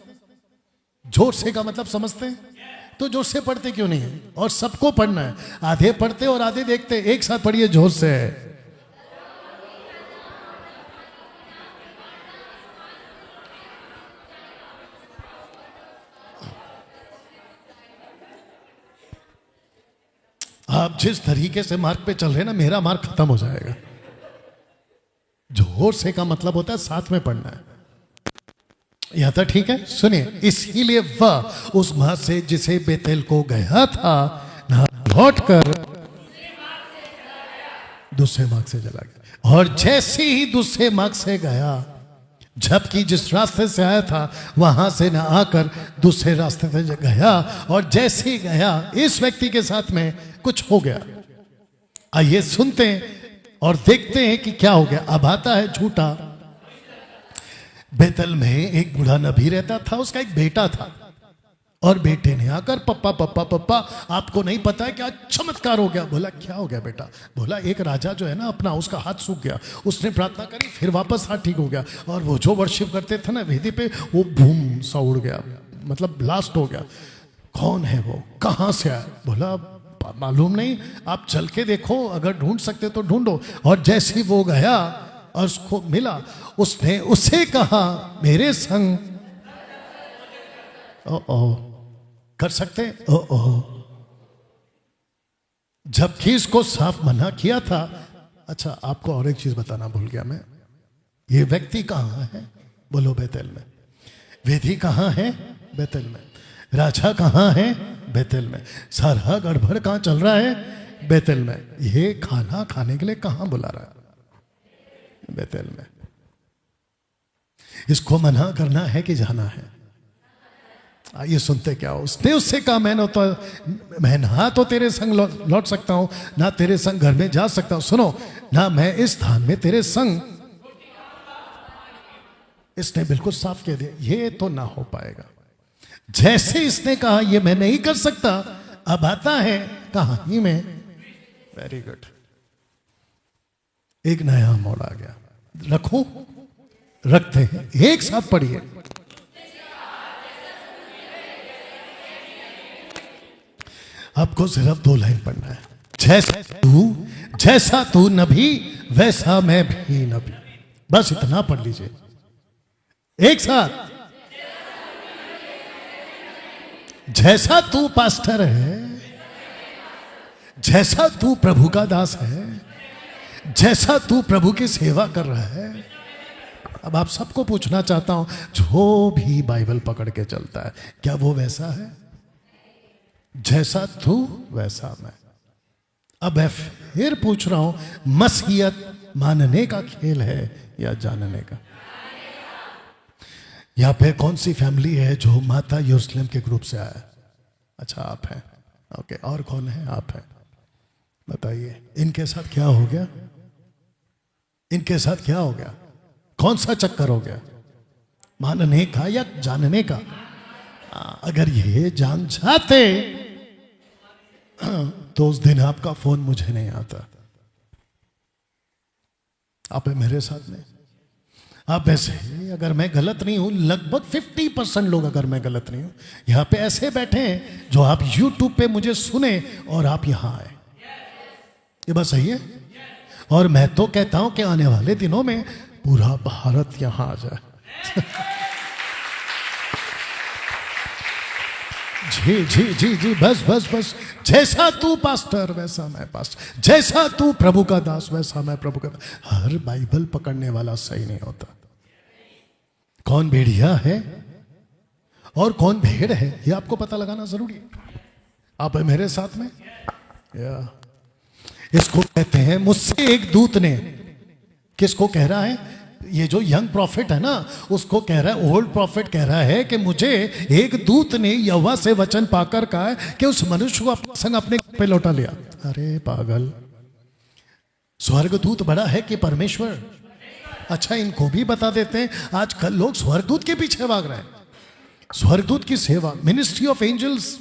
जोर से का मतलब समझते हैं? तो जोर से पढ़ते क्यों नहीं है? और सबको पढ़ना है। आधे पढ़ते और आधे देखते। एक साथ पढ़िए जोर से। आप जिस तरीके से मार्ग पे चल रहे हैं ना, मेरा मार्ग खत्म हो जाएगा। जोर से का मतलब होता है साथ में पढ़ना है। यहां तक ठीक है? सुनिए, इसीलिए वह उस मार्ग से जिसे बेतेल को गया था, ना लौट कर दूसरे मार्ग से चला गया। और जैसे ही दूसरे मार्ग से गया, जबकि जिस रास्ते से आया था वहां से ना आकर दूसरे रास्ते से गया, और जैसे ही गया, इस व्यक्ति के साथ में कुछ हो गया। आइए सुनते हैं और देखते हैं कि क्या हो गया। अब आता है झूठा। बेतल में एक बूढ़ा नबी रहता था, उसका एक बेटा था, और बेटे ने आकर पप्पा पप्पा पप्पा, आपको नहीं पता है क्या चमत्कार हो गया। बोला, क्या हो गया बेटा? बोला, एक राजा जो है ना अपना, उसका हाथ सूख गया, उसने प्रार्थना करी, फिर वापस हाथ ठीक हो गया, और वो जो वर्शिप करते थे ना वेदी पे, वो बूम सा उड़ गया, मतलब ब्लास्ट हो गया। कौन है वो? कहां से आया? बोला, मालूम नहीं, आप चल के देखो, अगर ढूंढ सकते तो ढूंढो। और जैसे ही वो गया और उसको मिला, उसने उसे कहा, मेरे संग। कर सकते? ओ जबकि इसको साफ मना किया था। अच्छा, आपको और एक चीज बताना भूल गया मैं। ये व्यक्ति कहां है? बोलो बेतेल में। वेदी कहां है? बेतेल में। राजा कहां है? बेतेल में। सारा गड़बड़ कहां चल रहा है? बेतेल में। ये खाना खाने के लिए कहां बुला रहा है? बेतेल में। इसको मना करना है कि जाना है? ये सुनते क्या हो? उसने उससे कहा मैं ना तो तेरे संग लौट सकता हूं, ना तेरे संग घर में जा सकता हूं, सुनो ना मैं इस धाम में तेरे संग। इसने बिल्कुल साफ कह दिया ये तो ना हो पाएगा। जैसे इसने कहा ये मैं नहीं कर सकता, अब आता है कहानी में, वेरी गुड, एक नया मोड़ आ गया। रखो, रखते हैं, एक साथ पढ़िए। आपको सिर्फ 2 लाइन पढ़ना है। जैसा तू नबी वैसा मैं भी नबी। बस इतना पढ़ लीजिए एक साथ। जैसा तू पास्टर है, जैसा तू प्रभु का दास है, जैसा तू प्रभु की सेवा कर रहा है। अब आप सबको पूछना चाहता हूं, जो भी बाइबल पकड़ के चलता है क्या वो वैसा है? जैसा तू वैसा मैं। अब मैं फिर पूछ रहा हूं, मसीहत मानने का खेल है या जानने का? यहां पे कौन सी फैमिली है जो माता यरूशलेम के ग्रुप से आया? अच्छा, आप हैं। ओके, और कौन है? आप हैं। बताइए इनके साथ क्या हो गया? इनके साथ क्या हो गया? कौन सा चक्कर हो गया? मानने का या जानने का? अगर ये जान जाते तो उस दिन आपका फोन मुझे नहीं आता। आप मेरे साथ में। आप ऐसे, अगर मैं गलत नहीं हूं, लगभग 50% लोग, अगर मैं गलत नहीं हूं, यहां पे ऐसे बैठे हैं जो आप YouTube पे मुझे सुने और आप यहां आए। ये बात सही है? और मैं तो कहता हूं कि आने वाले दिनों में पूरा भारत यहां आ जाए। जी जी जी जी, बस बस बस। जैसा तू पास्टर वैसा मैं पास्टर, जैसा तू प्रभु का दास वैसा मैं प्रभु का दास। हर बाइबल पकड़ने वाला सही नहीं होता। कौन भेड़िया है और कौन भेड़ है, ये आपको पता लगाना जरूरी है। आप है मेरे साथ में? या इसको कहते हैं, मुझसे एक दूत ने, किसको कह रहा है? ये जो यंग प्रॉफिट है ना, उसको कह रहा है, ओल्ड प्रॉफिट कह रहा है कि मुझे एक दूत ने यहोवा से वचन पाकर कहा है कि उस मनुष्य को अपने संग अपने पे लौटा लिया। अरे पागल, स्वर्गदूत बड़ा है कि परमेश्वर? अच्छा, इनको भी बता देते हैं, आजकल लोग स्वर्गदूत के पीछे भाग रहे हैं। स्वर्गदूत की सेवा, मिनिस्ट्री ऑफ एंजल्स,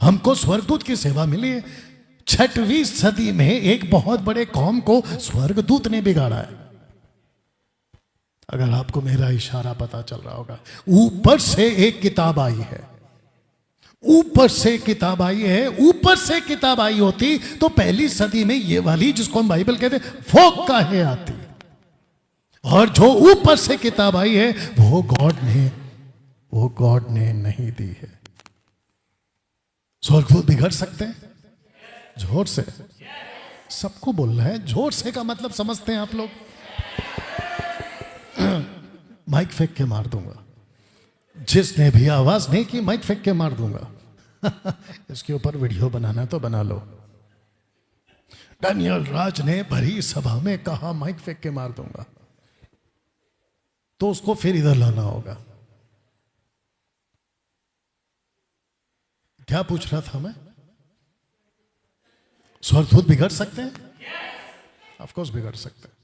हमको स्वर्गदूत की सेवा मिली है। 6वीं सदी में एक बहुत बड़े कौम को स्वर्गदूत ने बिगाड़ा है। अगर आपको मेरा इशारा पता चल रहा होगा, ऊपर से एक किताब आई है, ऊपर से किताब आई है। ऊपर से किताब आई होती तो पहली सदी में ये वाली, जिसको हम बाइबल कहते हैं, वो काहे आती? और जो ऊपर से किताब आई है वो गॉड ने नहीं दी है। स्वर्गदूत बिगड़ सकते हैं? जोर से सबको बोलना है। जोर से का मतलब समझते हैं आप लोग? माइक फेंक के मार दूंगा। जिसने भी आवाज नहीं की, माइक फेंक के मार दूंगा। इसके ऊपर वीडियो बनाना तो बना लो। दानियल राज ने भरी सभा में कहा माइक फेंक के मार दूंगा, तो उसको फिर इधर लाना होगा। क्या पूछ रहा था मैं? स्वर्गदूत बिगड़ सकते हैं? ऑफ कोर्स बिगड़ सकते हैं।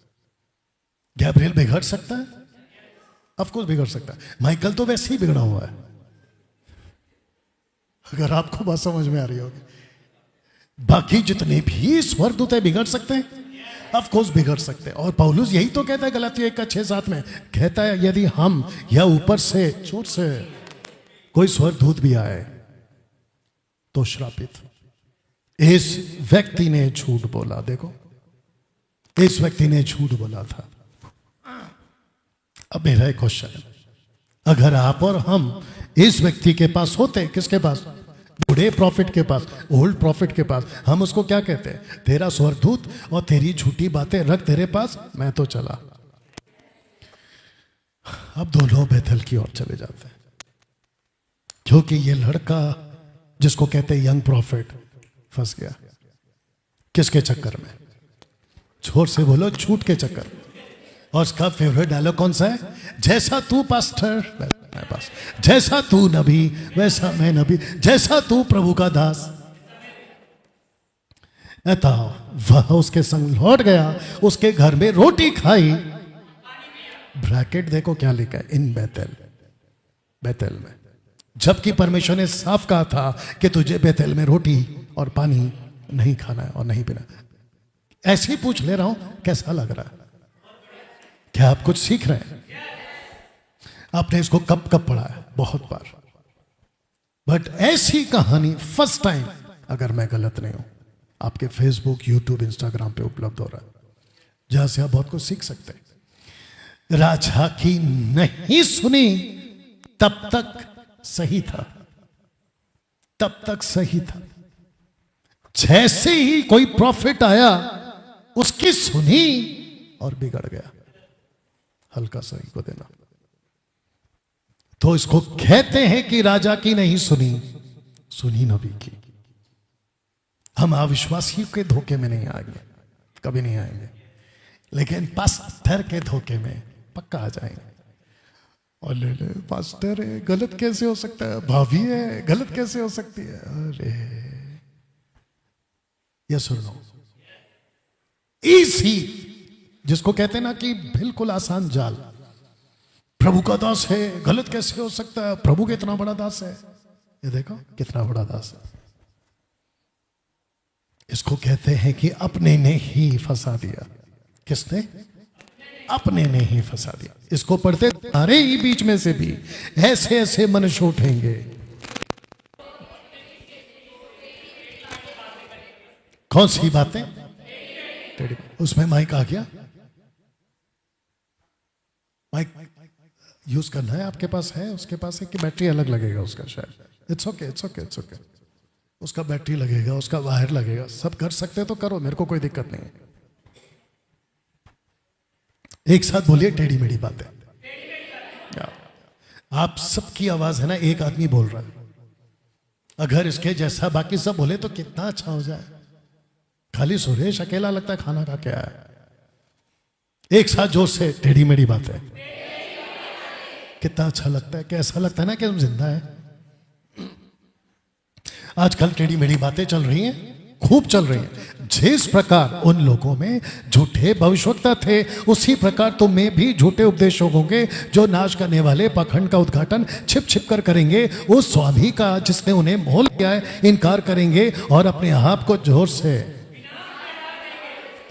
गैब्रियल बिगड़ सकता है? ऑफ कोर्स बिगड़ सकता है। माइकल तो वैसे ही बिगड़ा हुआ है, अगर आपको बात समझ में आ रही होगी। बाकी जितने भी स्वर्गदूत है बिगड़ सकते हैं? ऑफ कोर्स बिगड़ सकते हैं। और पौलुस यही तो कहता है गलातियों 1:6-7 में, कहता है यदि हम या ऊपर से चोट से कोई स्वर्गदूत भी आए तो श्रापित। इस व्यक्ति ने झूठ बोला। देखो, इस व्यक्ति ने झूठ बोला था। अब मेरा एक क्वेश्चन है, अगर आप और हम इस व्यक्ति के पास होते, किसके पास? बूढ़े प्रॉफिट के पास, ओल्ड प्रॉफिट के पास, हम उसको क्या कहते हैं? तेरा स्वर्गदूत और तेरी झूठी बातें रख तेरे पास, मैं तो चला। अब दोनों बेथेल की ओर चले जाते हैं, क्योंकि ये लड़का जिसको कहते हैं यंग प्रॉफिट फंस गया। किसके चक्कर में? जोर से बोलो, झूठ के चक्कर में। और उसका फेवरेट डायलॉग कौन सा है? जैसा तू पास्टर मैं पास, जैसा तू नबी वैसा मैं नबी, जैसा तू प्रभु का दास। ऐसा वह उसके संग लौट गया, उसके घर में रोटी खाई। ब्रैकेट देखो क्या लिखा है, इन बेतेल, बेतेल में। जबकि परमेश्वर ने साफ कहा था कि तुझे बेतेल में रोटी और पानी नहीं खाना है और नहीं पीना। ऐसे ही पूछ ले रहा हूं, कैसा लग रहा है? क्या आप कुछ सीख रहे हैं? आपने इसको कब कब पढ़ा है? बहुत बार। बट ऐसी कहानी फर्स्ट टाइम, अगर मैं गलत नहीं हूं, आपके फेसबुक, यूट्यूब, इंस्टाग्राम पे उपलब्ध हो रहा है, जहां से आप बहुत कुछ सीख सकते हैं। राजा की नहीं सुनी तब तक सही था, तब तक सही था। जैसे ही कोई प्रॉफिट आया उसकी सुनी और बिगड़ गया। हल्का सा को देना। तो इसको कहते हैं कि राजा की नहीं सुनी, सुनी नबी की। हम अविश्वासियों के धोखे में नहीं आएंगे, कभी नहीं आएंगे, लेकिन पास्टर के धोखे में पक्का आ जाएंगे। और ले ले पास्टर है, गलत कैसे हो सकता है? भाभी है, गलत कैसे हो सकती है? अरे ये सुनो, इसी जिसको कहते हैं ना कि बिल्कुल आसान जाल, प्रभु का दास है, गलत कैसे हो सकता है? प्रभु के इतना बड़ा दास है, ये देखो कितना बड़ा दास है। इसको कहते हैं कि अपने ने ही फंसा दिया। किसने? अपने ने ही फंसा दिया। इसको पढ़ते अरे ही बीच में से भी ऐसे ऐसे मनुष्य उठेंगे। कौन सी बातें? उसमें माइक आ गया, माइक यूज करना है, आपके पास है, उसके पास है कि बैटरी अलग लगेगा उसका? शायद it's okay, it's okay, it's okay. उसका बैटरी लगेगा, उसका वायर लगेगा, सब कर सकते तो करो, मेरे को कोई दिक्कत नहीं है। एक साथ बोलिए, टेढ़ी मेढ़ी बातें। आप सबकी आवाज है ना, एक आदमी बोल रहा है। अगर इसके जैसा बाकी सब बोले तो कितना अच्छा हो जाए। खाली सुरेश अकेला लगता है खाना खा के आया। एक साथ जोर से, टेढ़ी मेढ़ी बातें। कितना अच्छा लगता है, कैसा लगता है ना कि हम जिंदा है। आजकल टेढ़ी मेढ़ी बातें चल रही हैं, खूब चल रही हैं। जिस प्रकार उन लोगों में झूठे भविष्यवक्ता थे, उसी प्रकार तुम में भी झूठे उपदेशक होंगे, जो नाश करने वाले पाखंड का उद्घाटन छिप छिप कर करेंगे। उस स्वामी का जिसने उन्हें मोल किया है इनकार करेंगे और अपने आप को जोर से।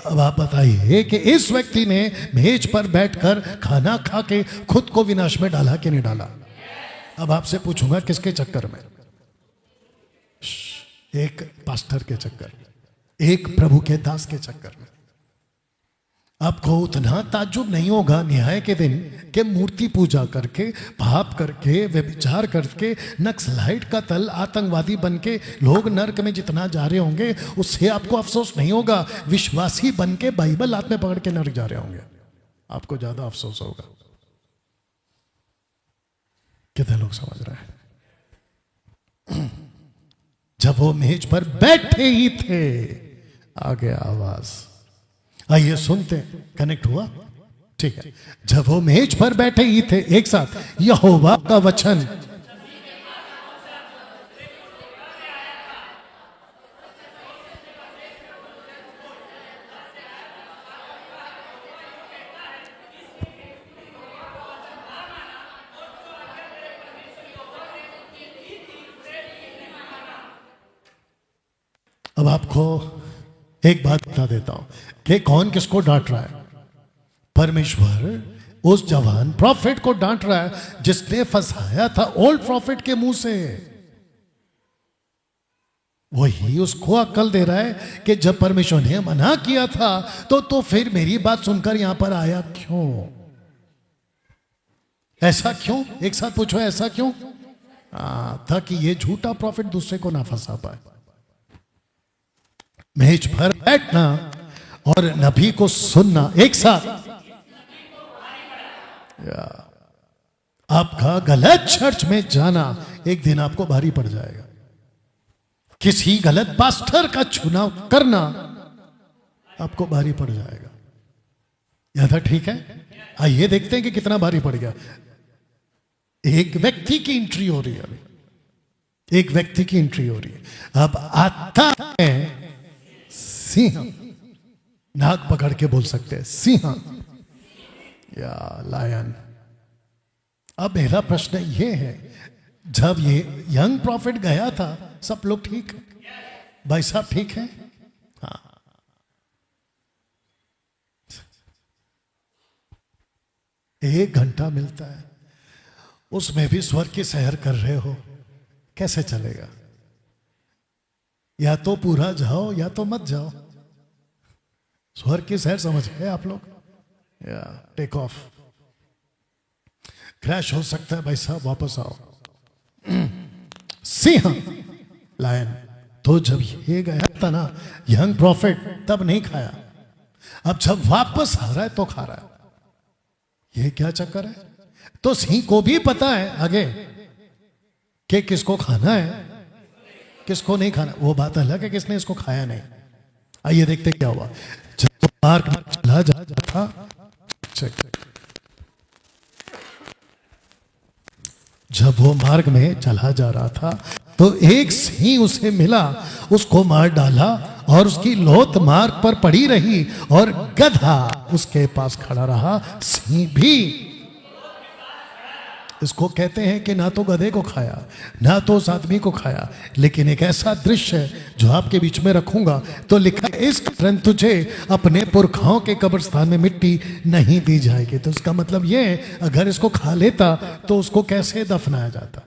अब आप बताइए कि इस व्यक्ति ने मेज पर बैठकर खाना खा के खुद को विनाश में डाला कि नहीं डाला? अब आपसे पूछूंगा, किसके चक्कर में? एक पास्टर के चक्कर, एक प्रभु के दास के चक्कर में। आपको उतना ताज्जुब नहीं होगा न्याय के दिन के मूर्ति पूजा करके, पाप करके, व्यभिचार करके, नक्सलाइट का तल, आतंकवादी बन के लोग नरक में जितना जा रहे होंगे, उससे आपको अफसोस नहीं होगा। विश्वासी बन के बाइबल हाथ में पकड़ के नरक जा रहे होंगे, आपको ज्यादा अफसोस होगा। कितने लोग समझ रहे हैं? जब वो मेज पर बैठे ही थे, आ गया आवाज। आइए सुनते हैं, कनेक्ट हुआ? ठीक है। जब वो मेज पर बैठे ही थे, एक साथ, यहोवा का वचन। अब आपको एक बात बता देता हूं कि कौन किसको डांट रहा है। परमेश्वर उस जवान प्रॉफिट को डांट रहा है जिसने फंसाया था ओल्ड प्रॉफिट के मुंह से। वही उसको अक्ल दे रहा है कि जब परमेश्वर ने मना किया था तो फिर मेरी बात सुनकर यहां पर आया क्यों? ऐसा क्यों? एक साथ पूछो, ऐसा क्यों? ताकि ये झूठा प्रॉफिट दूसरे को ना फंसा पाए। मेज पर बैठना और नबी को सुनना एक साथ, आपका गलत चर्च में जाना एक दिन आपको भारी पड़ जाएगा। किसी गलत पास्टर का चुनाव करना आपको भारी पड़ जाएगा। यह था ठीक है। आइए देखते हैं कि कितना भारी पड़ गया। एक व्यक्ति की एंट्री हो रही है, अभी एक व्यक्ति की एंट्री हो रही है। अब आता है सिंह, नाक पकड़ के बोल सकते हैं सिंह या लायन। अब मेरा प्रश्न ये है, जब ये यंग प्रॉफिट गया था सब लोग ठीक, भाई साहब ठीक है, हाँ। एक घंटा मिलता है, उसमें भी स्वर्ग की सैर कर रहे हो, कैसे चलेगा? या तो पूरा जाओ या तो मत जाओ। स्वर्ग की सैर समझ गए आप लोग? या टेक ऑफ, क्रैश हो सकता है भाई साहब, वापस आओ। सिंह लायन, तो जब ये गया था ना यंग प्रॉफिट, तब नहीं खाया। अब जब वापस आ रहा है तो खा रहा है। ये क्या चक्कर है? तो सिंह को भी पता है आगे कि किसको खाना है किसको नहीं खाना। वो बात अलग है किसने इसको खाया नहीं। आइए देखते क्या हुआ। जब मार्ग में चला जा था, जब वो मार्ग में चला जा रहा था तो एक सिंह उसे मिला, उसको मार डाला और उसकी लौत मार्ग पर पड़ी रही और गधा उसके पास खड़ा रहा। सिंह भी, इसको कहते हैं कि ना तो गधे को खाया ना तो उस आदमी को खाया, लेकिन एक ऐसा दृश्य है जो आपके बीच में रखूंगा। तो लिखा, इस कारण तुझे अपने पुरखाओं के कब्रिस्तान में मिट्टी नहीं दी जाएगी। तो इसका मतलब ये है, अगर इसको खा लेता तो उसको कैसे दफनाया जाता?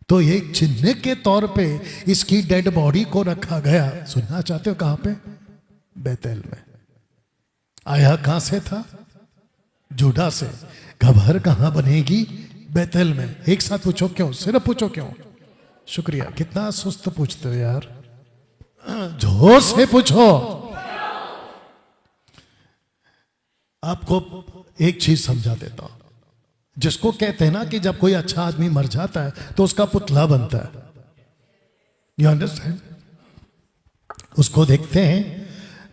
तो ये चिन्ह के तौर पे इसकी डेड बॉडी को रखा गया। सुनना चाहते हो कहां पे? बेतेल में। आया कहां से था? जुड़ा से। कब्र कहां बनेगी? बेतेल में। एक साथ पूछो क्यों, सिर्फ पूछो क्यों। शुक्रिया, कितना सुस्त पूछते हो यार, जोर से पूछो। आपको एक चीज समझा देता हूं, जिसको कहते हैं ना कि जब कोई अच्छा आदमी मर जाता है तो उसका पुतला बनता है। You understand? उसको देखते हैं,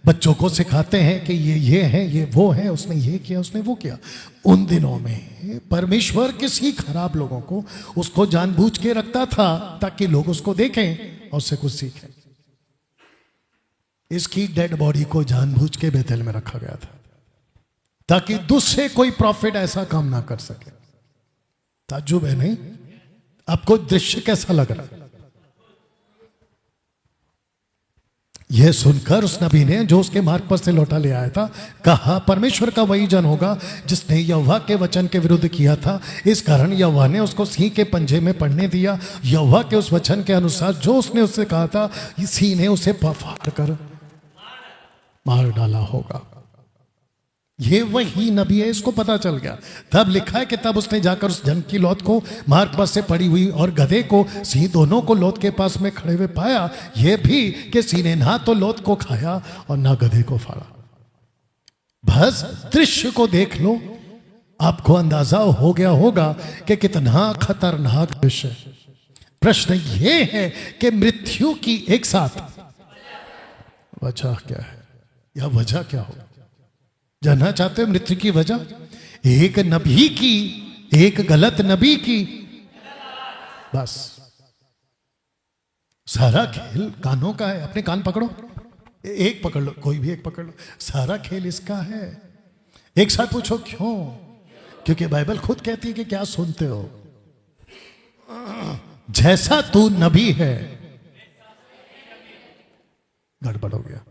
बच्चों को सिखाते हैं कि ये है, ये वो है, उसने ये किया, उसने वो किया। उन दिनों में परमेश्वर किसी खराब लोगों को उसको जानबूझ के रखता था ताकि लोग उसको देखें और उससे कुछ सीखें। इसकी डेड बॉडी को जानबूझ के बेतेल में रखा गया था ताकि दूसरे कोई प्रॉफिट ऐसा काम ना कर सके। ताज्जुब है नहीं? आपको दृश्य कैसा लग रहा है? यह सुनकर उस नबी ने जो उसके मार्ग पर से लौटा ले आया था कहा, परमेश्वर का वही जन होगा जिसने यहोवा के वचन के विरुद्ध किया था। इस कारण यहोवा ने उसको सिंह के पंजे में पड़ने दिया। यहोवा के उस वचन के अनुसार जो उसने उससे कहा था, सिंह ने उसे फाड़ कर मार डाला होगा। ये वही नबी है, इसको पता चल गया। तब लिखा है कि तब उसने जाकर उस जन की लौत को मार्ग पर से पड़ी हुई और गधे को, सिंह दोनों को लौत के पास में खड़े हुए पाया। यह भी कि सिंह ने ना तो लौत को खाया और ना गधे को फाड़ा। बस दृश्य को देख लो, आपको अंदाजा हो गया होगा कि कितना खतरनाक दृश्य। प्रश्न ये है कि मृत्यु की एक साथ वजह क्या है, या वजह क्या होगा? जानना चाहते हो मृत्यु की वजह? एक नबी की, एक गलत नबी की, बस सारा खेल कानों का है। अपने कान पकड़ो, एक पकड़ लो, कोई भी एक पकड़ लो, सारा खेल इसका है। एक साथ पूछो क्यों? क्योंकि बाइबल खुद कहती है कि क्या सुनते हो। जैसा तू नबी है, गड़बड़ हो गया।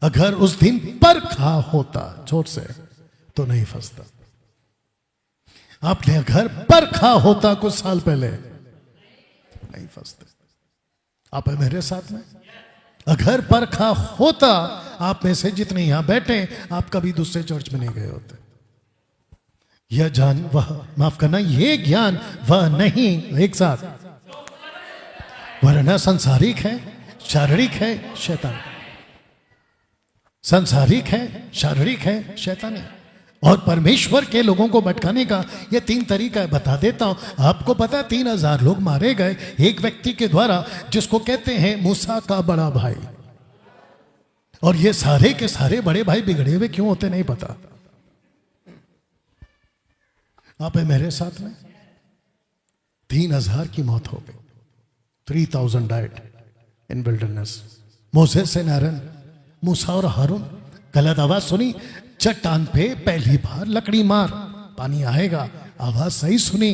अगर उस दिन परखा होता जोर से तो नहीं फंसता। आपने अगर परखा होता कुछ साल पहले, नहीं फंसते। आप है मेरे साथ में? अगर परखा होता, आप में से जितने यहां बैठे, आप कभी दूसरे चर्च में नहीं गए होते। यह जान वह, माफ करना, ये ज्ञान वह नहीं, एक साथ, वरना संसारिक है, शारीरिक है, शैतान। संसारिक है, शारीरिक है, शैतानी। और परमेश्वर के लोगों को भटकाने का ये 3 तरीका है। बता देता हूं आपको। पता है 3000 लोग मारे गए एक व्यक्ति के द्वारा, जिसको कहते हैं मूसा का बड़ा भाई। और ये सारे के सारे बड़े भाई बिगड़े हुए क्यों होते नहीं पता। आप है मेरे साथ में, 3000 की मौत हो गई। 3000 died in wilderness. Moses and Aaron, मूसा और हारून। गलत आवाज सुनी, चट्टान पे पहली बार लकड़ी मार, पानी आएगा। आवाज सही सुनी,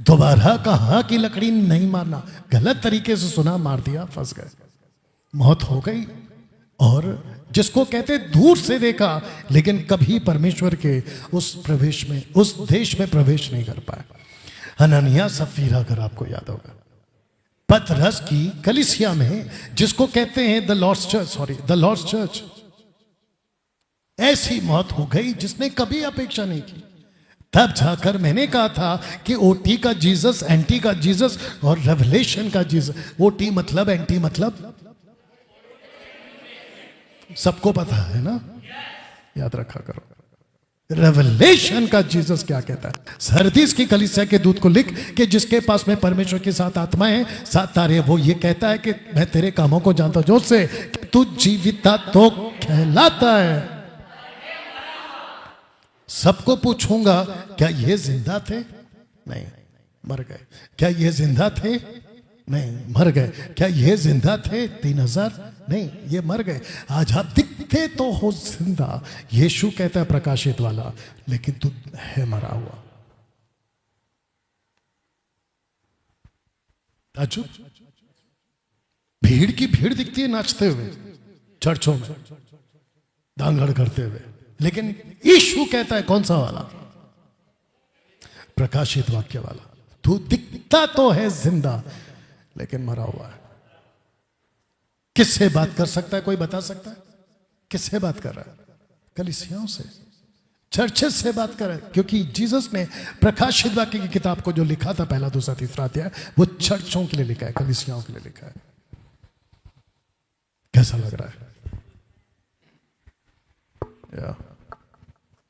दोबारा कहा कि लकड़ी नहीं मारना, गलत तरीके से सुना, मार दिया, फंस गए, मौत हो गई। और जिसको कहते दूर से देखा, लेकिन कभी परमेश्वर के उस प्रवेश में, उस देश में प्रवेश नहीं कर पाए। हननिया सफीरा, अगर आपको याद होगा, पतरस की कलीसिया में, जिसको कहते हैं द लॉर्ड्स चर्च, ऐसी मौत हो गई जिसने कभी अपेक्षा नहीं की। तब जाकर मैंने कहा था कि ओटी का जीसस, एंटी का जीसस और रेवलेशन का जीसस। ओटी मतलब, एंटी मतलब, सबको पता है ना, याद रखा करो। रेवलेशन का जीसस क्या कहता है? सरदीस की कलीसिया के दूत को लिख कि जिसके पास में परमेश्वर की 7 आत्माएं, 7 तारे, वो ये कहता है कि मैं तेरे कामों को जानता हूं, जो से तू जीविता तो कहलाता है। सबको पूछूंगा, क्या ये जिंदा थे? नहीं, मर गए। क्या ये जिंदा थे? नहीं, मर गए। क्या ये जिंदा थे 3000? नहीं, ये मर गए। आज आप दिखते तो हो जिंदा, यीशु कहता है प्रकाशित वाला, लेकिन तू है मरा हुआ। ताजुब, भीड़ की भीड़ दिखती है नाचते हुए चर्चों में, दांगड़ करते हुए, लेकिन यीशु कहता है कौन सा वाला? प्रकाशित वाक्य वाला। तू दिखता तो है जिंदा, लेकिन मरा हुआ है। किससे बात कर सकता है? कोई बता सकता है? किससे बात कर रहा है? कलीसियाओं से, चर्चेस से बात कर रहा है। क्योंकि जीसस ने प्रकाशित वाक्य की किताब को जो लिखा था, 1, 2, 3 अध्याय, वो चर्चों के लिए लिखा है, कलीसियाओं के लिए लिखा है। कैसा लग रहा है?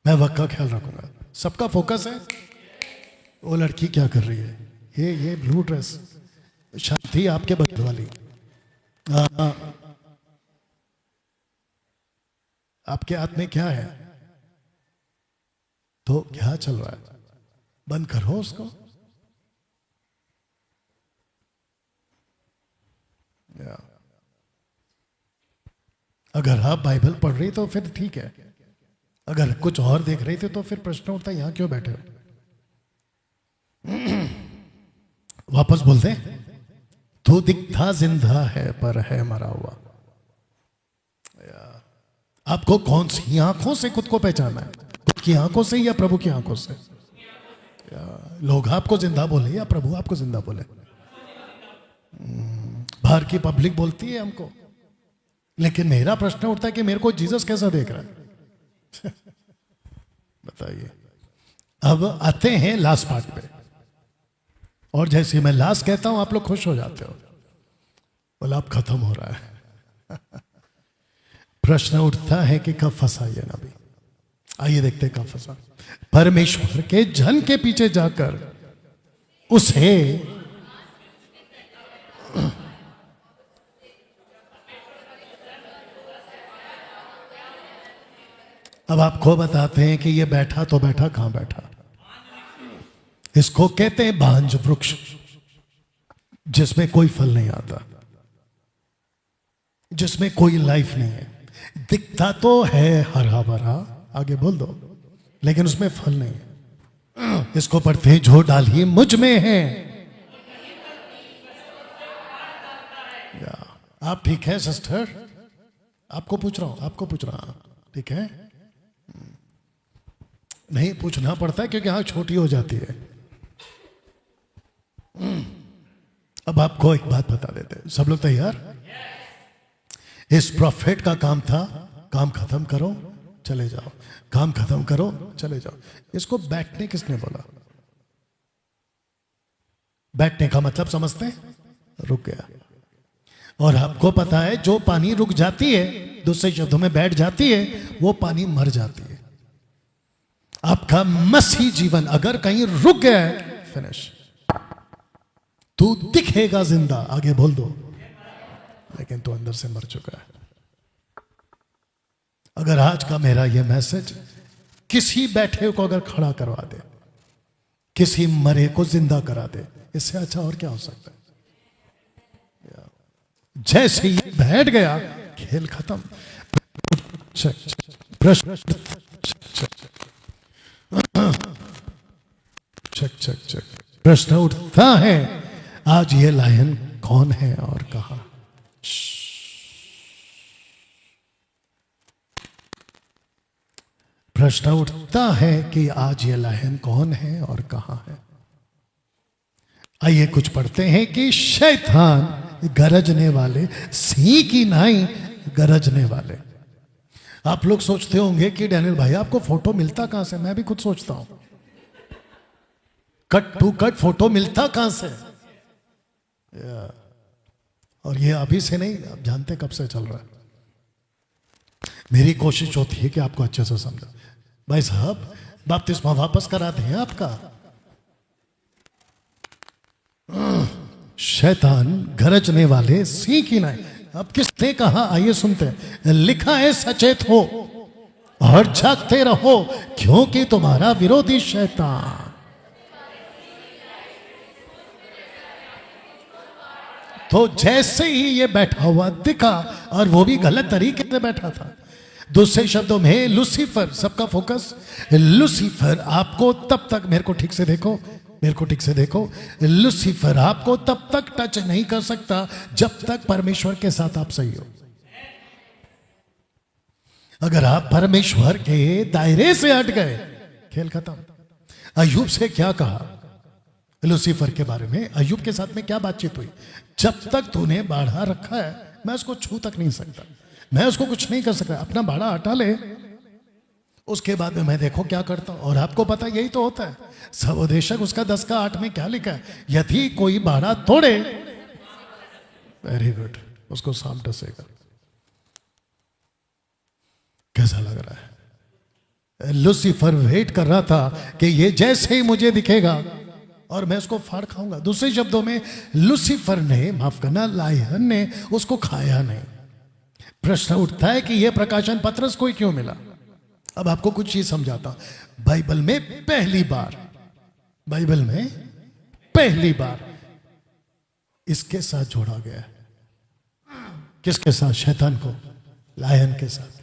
मैं वक्त का ख्याल रखूंगा। सबका फोकस है वो लड़की क्या कर रही है, ये ब्लू ड्रेस, शांति आपके बगल वाली, आपके हाथ में क्या है? तो क्या चल रहा है? बंद करो उसको। अगर आप बाइबल पढ़ रही तो फिर ठीक है, अगर कुछ और देख रहे थे तो फिर प्रश्न उठता है यहां क्यों बैठे हो? वापस बोलते, तू दिखता जिंदा है पर है मरा हुआ। आपको कौन सी आंखों से खुद को पहचाना है? खुद की आंखों से या प्रभु की आंखों से? लोग आपको जिंदा बोले या प्रभु आपको जिंदा बोले? बाहर की पब्लिक बोलती है हमको, लेकिन मेरा प्रश्न उठता है कि मेरे को जीसस कैसा देख रहा है? बताइए। अब आते हैं लास्ट पार्ट पे, और जैसे मैं लास्ट कहता हूं आप लोग खुश हो जाते हो, बोला अब खत्म हो रहा है। प्रश्न उठता है कि कब फंसा ये नबी? आइए देखते हैं कब फंसा। परमेश्वर के जन के पीछे जाकर उसे अब आपको बताते हैं कि ये बैठा तो बैठा, कहां बैठा? इसको कहते हैं भांज वृक्ष, जिसमें कोई फल नहीं आता, जिसमें कोई लाइफ नहीं है। दिखता तो है हरा भरा, आगे बोल दो, लेकिन उसमें फल नहीं है। इसको पढ़ते हैं, जो डाली मुझ में है। आप ठीक है सिस्टर? आपको पूछ रहा हूं, आपको पूछ रहा हूं, ठीक है? नहीं पूछना पड़ता है क्योंकि आंख छोटी हो जाती है। अब आपको एक बात बता देते हैं, सब लोग तैयार? इस प्रॉफिट का काम था, काम खत्म करो चले जाओ, काम खत्म करो, चले जाओ। इसको बैठने किसने बोला? बैठने का मतलब समझते हैं? रुक गया। और आपको पता है जो पानी रुक जाती है, दूसरे शब्दों में बैठ जाती है, वो पानी मर जाती है। आपका मसीह जीवन अगर कहीं रुक गया है, फिनिश। तू दिखेगा जिंदा, आगे बोल दो, लेकिन तू अंदर से मर चुका है। अगर आज का मेरा यह मैसेज किसी बैठे को अगर खड़ा करवा दे, किसी मरे को जिंदा करा दे, इससे अच्छा और क्या हो सकता है? जैसे ही बैठ गया, खेल खत्म। प्रश्न प्रश्न उठता है, आज ये लायन कौन है और कहां? प्रश्न उठता है कि आज ये लायन कौन है और कहां है। आइए कुछ पढ़ते हैं कि शैतान गरजने वाले सिंह की नाई गरजने वाले। आप लोग सोचते होंगे कि डैनियल भाई आपको फोटो मिलता कहां से? मैं भी खुद सोचता हूं, कट टू कट फोटो मिलता कहां से? और ये अभी से नहीं, आप जानते कब से चल रहा है। मेरी कोशिश होती है कि आपको अच्छे से समझा। भाई साहब बपतिस्मा वापस करा दें आपका। शैतान गरजने वाले सिंह की नाई। अब किसने कहा? आइए सुनते हैं। लिखा है, सचेत हो और जागते रहो, क्योंकि तुम्हारा विरोधी शैतान तो जैसे ही ये बैठा हुआ दिखा, और वो भी गलत तरीके से बैठा था। दूसरे शब्दों में लूसीफर, सबका फोकस लूसीफर आपको तब तक, मेरे को ठीक से देखो, मेरे को ठीक से देखो, लूसीफर आपको तब तक टच नहीं कर सकता जब तक परमेश्वर के साथ आप सही हो। अगर आप परमेश्वर के दायरे से हट गए, खेल खत्म। अय्यूब से क्या कहा लूसीफर के बारे में? अय्यूब के साथ में क्या बातचीत हुई? जब तक तूने बाढ़ा रखा है, मैं उसको छू तक नहीं सकता, मैं उसको कुछ नहीं कर सकता। अपना बाड़ा हटा ले, उसके बाद में मैं देखो क्या करता हूं। और आपको पता यही तो होता है। सवोदेशक उसका 10 का 8 में क्या लिखा है? यदि कोई बाड़ा तोड़े, वेरी गुड, उसको सांप डसेगा। कैसा लग रहा है? लूसीफर वेट कर रहा था कि ये जैसे ही मुझे दिखेगा और मैं उसको फाड़ खाऊंगा। दूसरे शब्दों में लूसीफर ने, माफ करना, लायन ने उसको खाया नहीं। प्रश्न उठता है कि यह प्रकाशन पत्रस को क्यों मिला? अब आपको कुछ चीज समझाता। बाइबल में पहली बार, बाइबल में पहली बार इसके साथ जोड़ा गया है। किसके साथ? शैतान को, लायन के साथ।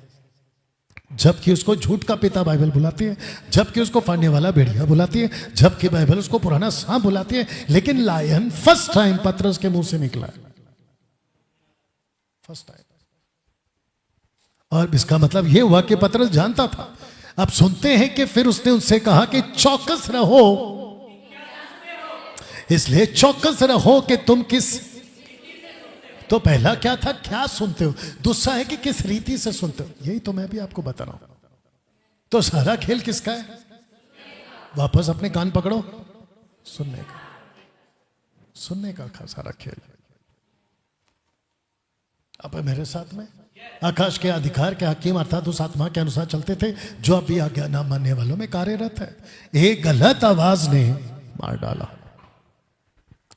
जबकि उसको झूठ का पिता बाइबल बुलाती है, जबकि उसको फाड़ने वाला भेड़िया बुलाती है, जबकि बाइबल उसको पुराना सांप बुलाती है, लेकिन लायन फर्स्ट टाइम पत्रस के मुंह से निकला है, फर्स्ट टाइम। और इसका मतलब यह हुआ कि पत्रस जानता था। अब सुनते हैं कि फिर उसने उनसे कहा कि चौकस रहो, इसलिए चौकस रहो कि तुम किस, तो पहला क्या था? क्या सुनते हो। दूसरा है कि किस रीति से सुनते हो। यही तो मैं भी आपको बता रहा हूं। तो सारा खेल किसका है? वापस अपने कान पकड़ो, सुनने का, सुनने का सारा खेल। अब मेरे साथ में आकाश के अधिकार के हकीम अर्थात उस आत्मा के अनुसार चलते थे जो अभी आज्ञा ना मानने वालों में कार्यरत है। एक गलत आवाज ने मार डाला,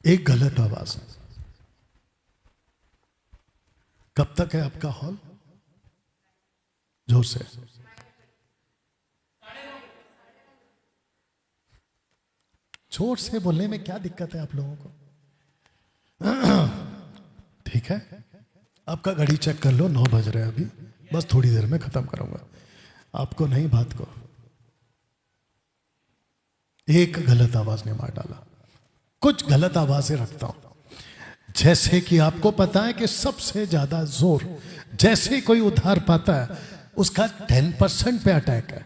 एक गलत आवाज। कब तक है आपका हॉल? जोर से, जोर से बोलने में क्या दिक्कत है आप लोगों को? ठीक है, आपका घड़ी चेक कर लो, 9 बज रहे हैं अभी, बस थोड़ी देर में खत्म करूंगा। आपको नहीं, बात को। एक गलत आवाज ने मार डाला। कुछ गलत आवाजें रखता हूं, जैसे कि आपको पता है कि सबसे ज्यादा जोर जैसे कोई उधार पाता है उसका 10% पे अटैक है।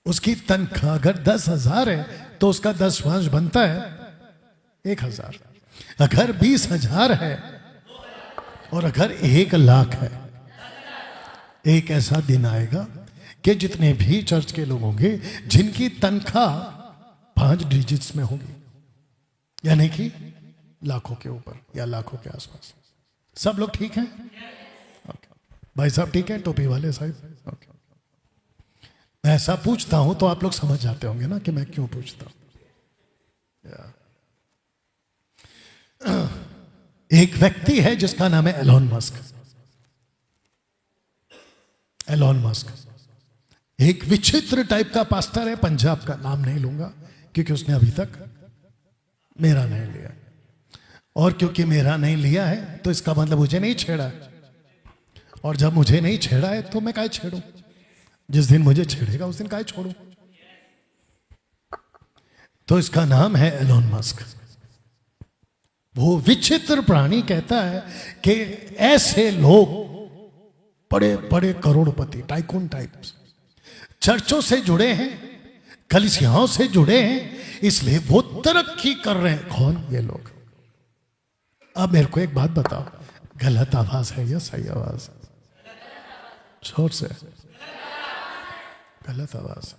उसकी तनख्वाह अगर 10,000 है तो उसका 10 बनता है 1,000। अगर 20,000 है और अगर 1 लाख है, एक ऐसा दिन आएगा कि जितने भी चर्च के लोग होंगे जिनकी तनख्वाह 5 डिजिट्स में होगी, यानी कि लाखों के ऊपर या लाखों के आसपास, सब लोग ठीक हैं? ओके। भाई साहब ठीक है, टोपी वाले साहब? ओके। मैं ऐसा पूछता हूं तो आप लोग समझ जाते होंगे ना कि मैं क्यों पूछता हूं। एक व्यक्ति है जिसका नाम है एलोन मस्क। एलोन मस्क एक विचित्र टाइप का पास्टर है, पंजाब का, नाम नहीं लूंगा क्योंकि उसने अभी तक मेरा नहीं लिया, और क्योंकि मेरा नहीं लिया है तो इसका मतलब मुझे नहीं छेड़ा है, और जब मुझे नहीं छेड़ा है तो मैं काहे छेड़ूं? जिस दिन मुझे छेड़ेगा उस दिन काहे छोड़ूं? तो इसका नाम है एलोन मस्क। वो विचित्र प्राणी कहता है कि ऐसे लोग बड़े बड़े करोड़पति, टाइकून टाइप्स, चर्चों से जुड़े हैं, कलीसियाओं से जुड़े हैं, इसलिए वो तरक्की कर रहे हैं। कौन ये लोग? अब मेरे को एक बात बताओ, गलत आवाज है या सही आवाज? जोर से। गलत आवाज।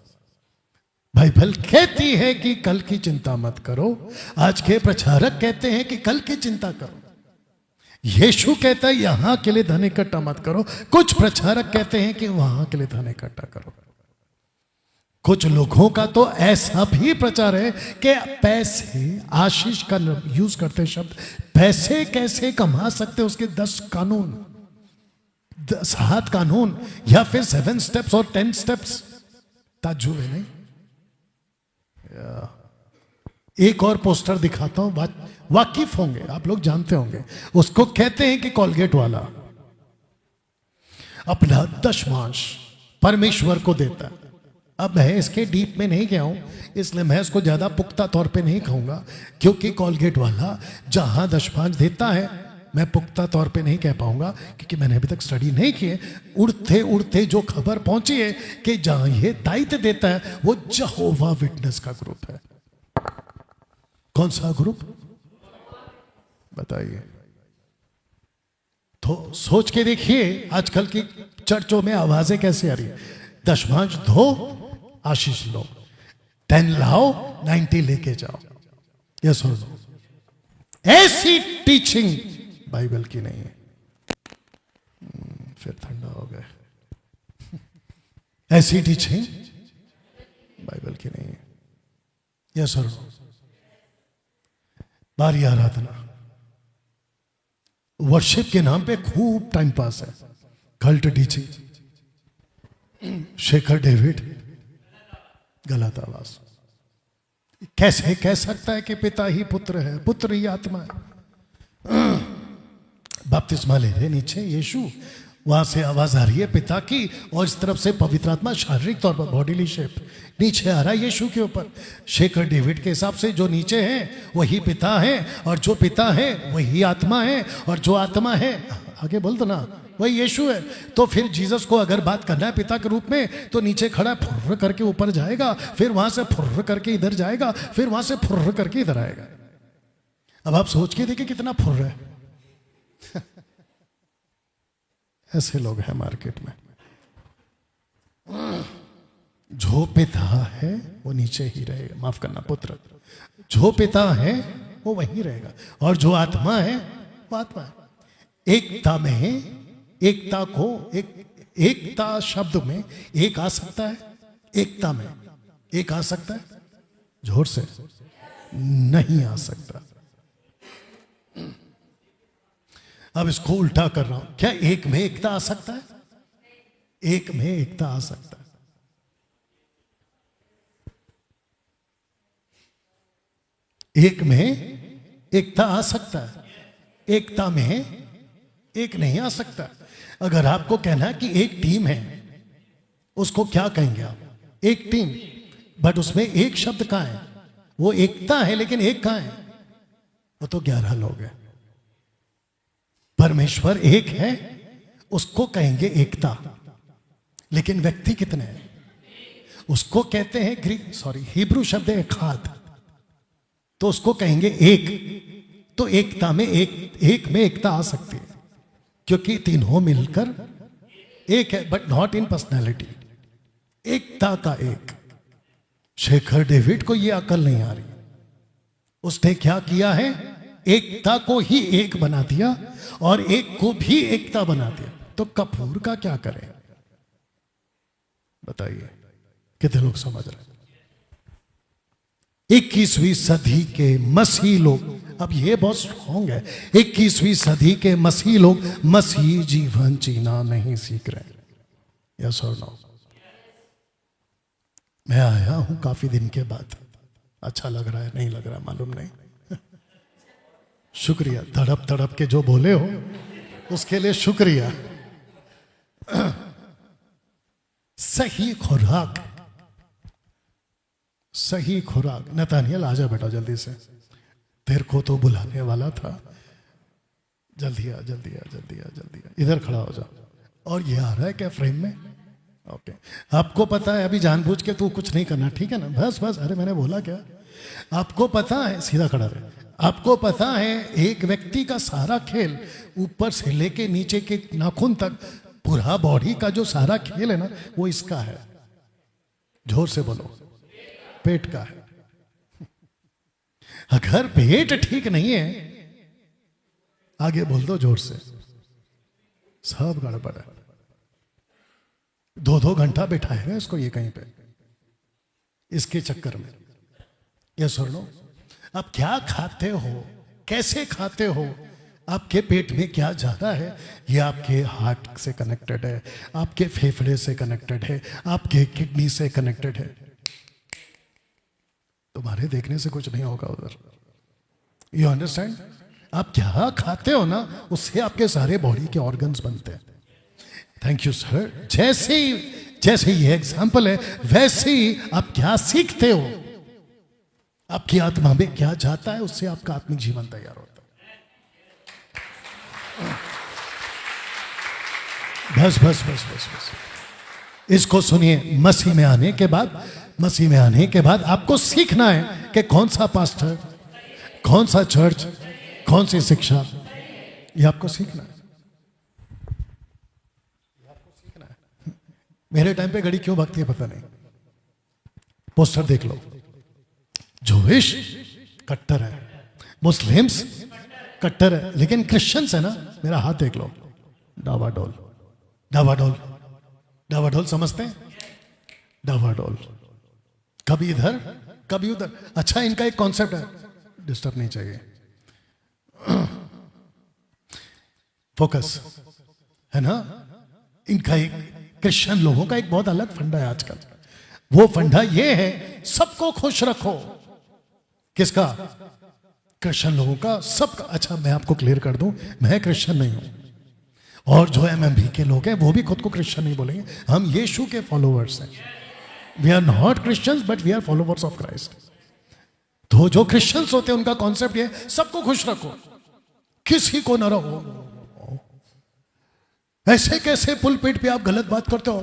बाइबल कहती है कि कल की चिंता मत करो, आज के प्रचारक कहते हैं कि कल की चिंता करो, यीशु कहता है यहां के लिए धन इकट्ठा मत करो, कुछ प्रचारक कहते हैं कि वहां के लिए धन इकट्ठा करो। कुछ लोगों का तो ऐसा भी प्रचार है कि पैसे, आशीष का यूज करते शब्द, पैसे कैसे कमा सकते उसके 10 कानून, 7 कानून, या फिर 7 स्टेप्स और 10 स्टेप्स। ताज्जुब है नहीं? एक और पोस्टर दिखाता हूं, वाकिफ होंगे आप लोग, जानते होंगे उसको, कहते हैं कि कोलगेट वाला अपना दशमांश परमेश्वर को देता है। अब मैं इसके डीप में नहीं गया हूं, इसलिए मैं इसको ज्यादा पुख्ता तौर पे नहीं कहूंगा, क्योंकि कोलगेट वाला जहां दशमांश देता है, मैं पुख्ता तौर पे नहीं कह पाऊंगा क्योंकि मैंने अभी तक स्टडी नहीं की है। उड़ते उड़ते जो खबर पहुंची है कि जहां ये दायित्व देता है वो यहोवा विटनेस का ग्रुप है। कौन सा ग्रुप बताइए? तो सोच के देखिए आजकल की चर्चों में आवाजें कैसे आ रही है। दशमांश दो, आशीष लो, 10 लाओ, 90 लेके जाओ। ये सुनो, ऐसी टीचिंग बाइबल की नहीं है। फिर ठंडा हो गया। ऐसी टीचिंग बाइबल की नहीं है। यह सुनो, बारी आराधना, वर्शिप के नाम पे खूब टाइम पास है, कल्ट टीचिंग, शेखर डेविड, गलत आवाज। कैसे कह सकता है कि पिता ही पुत्र है, पुत्र ही आत्मा है? बपतिस्मा ले रहे नीचे यीशु, वहां से आवाज आ रही है पिता की, और इस तरफ से पवित्र आत्मा शारीरिक तौर पर बॉडीली शेप नीचे आ रहा है यीशु के ऊपर। शेखर डेविड के हिसाब से जो नीचे है वही पिता है, और जो पिता है वही आत्मा है, और जो आत्मा है, आगे बोल दो ना, वही यीशु है। तो फिर जीसस को अगर बात करना है पिता के रूप में, तो नीचे खड़ा फुर्र करके ऊपर जाएगा, फिर वहां से फुर्र करके इधर जाएगा, फिर वहां से फुर्र करके इधर आएगा। अब आप सोच के देखिए कितना फुर्र है। ऐसे लोग हैं मार्केट में। जो पिता है वो नीचे ही रहेगा, माफ करना पुत्र, जो पिता है वो वही रहेगा, और जो आत्मा है वो आत्मा है। एकता में, एकता को एकता शब्द में एक आ सकता है, एकता में एक आ सकता है, जोर से नहीं आ सकता। अब इसको उल्टा कर रहा हूं, क्या एक में एकता आ सकता है? एक में एकता आ सकता है। एक में एकता आ सकता है, एकता में एक नहीं आ सकता। अगर आपको कहना है कि एक टीम है, उसको क्या कहेंगे आप? एक टीम, बट उसमें एक शब्द कहां है? वो एकता है, लेकिन एक कहां है? वो तो 11 लोग हैं। परमेश्वर एक है, उसको कहेंगे एकता, लेकिन व्यक्ति कितने हैं? उसको कहते हैं हिब्रू शब्द है एखाद, तो उसको कहेंगे एक। तो एकता में एक में एकता आ सकती है, क्योंकि तीनों मिलकर एक है, बट नॉट इन पर्सनैलिटी। एकता का एक। शेखर डेविड को यह अकल नहीं आ रही। उसने क्या किया है, एकता को ही एक बना दिया और एक को भी एकता बना दिया। तो कपूर का क्या करें बताइए, कितने लोग समझ रहे हैं? 21वीं सदी के मसीह लोग, अब ये बहुत स्ट्रॉन्ग है, 21वीं सदी के मसीह लोग मसीह जीवन जीना नहीं सीख रहे। यस और नो? मैं आया हूं काफी दिन के बाद, अच्छा लग रहा है नहीं लग रहा मालूम नहीं। शुक्रिया, तड़प तड़प के जो बोले हो उसके लिए शुक्रिया। सही खुराक, सही खुराक। नतानियल आजा बेटा जल्दी से, तेरे को तो बुलाने वाला था। जल्दी आ जल्दी आ जल्दी आ जल्दी आ, इधर खड़ा हो जा। और ये आ रहा है क्या फ्रेम में? ओके। आपको पता है अभी जानबूझ के तू कुछ नहीं करना, ठीक है ना? बस बस, अरे मैंने बोला क्या? आपको पता है, सीधा खड़ा रहे। आपको पता है एक व्यक्ति का सारा खेल, ऊपर से लेके नीचे के नाखून तक, पूरा बॉडी का जो सारा खेल है ना, वो इसका है। जोर से बोलो, पेट का है। अगर पेट ठीक नहीं है, आगे बोल दो जोर से, सब गड़बड़ है। 2-2 घंटा बैठाएगा इसको ये कहीं पे, इसके चक्कर में। ये सुन लो, आप क्या खाते हो, कैसे खाते हो, आपके पेट में क्या जा रहा है, ये आपके हार्ट से कनेक्टेड है, आपके फेफड़े से कनेक्टेड है, आपके किडनी से कनेक्टेड है। तुम्हारे देखने से कुछ नहीं होगा उधर। You understand? आप क्या खाते हो ना, उससे आपके सारे बॉडी के ऑर्गन्स बनते हैं। Thank you sir. जैसे ये एग्जाम्पल है, वैसे ही आप क्या सीखते हो, आपकी आत्मा में क्या जाता है, उससे आपका आत्मिक जीवन तैयार होता है। बस बस बस बस बस, इसको सुनिए। मसीह में आने के बाद, मसीह में आने के बाद आपको सीखना है कि कौन सा पास्टर, कौन सा चर्च, कौन सी शिक्षा, ये आपको सीखना है। मेरे टाइम पे घड़ी क्यों भागती है पता नहीं। पोस्टर देख लो, जोविश कट्टर है, मुस्लिम्स कट्टर है, लेकिन क्रिश्चियंस है ना, मेरा हाथ देख लो, डावाडोल डावाडोल डावाडोल, समझते हैं? डावाडोल, कभी इधर कभी उधर। अच्छा, इनका एक कॉन्सेप्ट है, डिस्टर्ब नहीं चाहिए, फोकस है ना। इनका एक, क्रिश्चियन लोगों का एक बहुत अलग फंडा है आजकल। वो फंडा ये है, सबको खुश रखो। किसका? क्रिश्चियन लोगों का, सबका। अच्छा, मैं आपको क्लियर कर दूं, मैं क्रिश्चियन नहीं हूं, और जो एमएमबी के लोग हैं वो भी खुद को क्रिश्चियन नहीं बोलेंगे। हम यीशु के फॉलोअर्स हैं। We are not Christians but we are followers of Christ. तो जो क्रिश्चियंस होते हैं उनका कॉन्सेप्ट ये, सबको खुश रखो, किसी को न रहो। ऐसे कैसे पुलपिट पे आप गलत बात करते हो?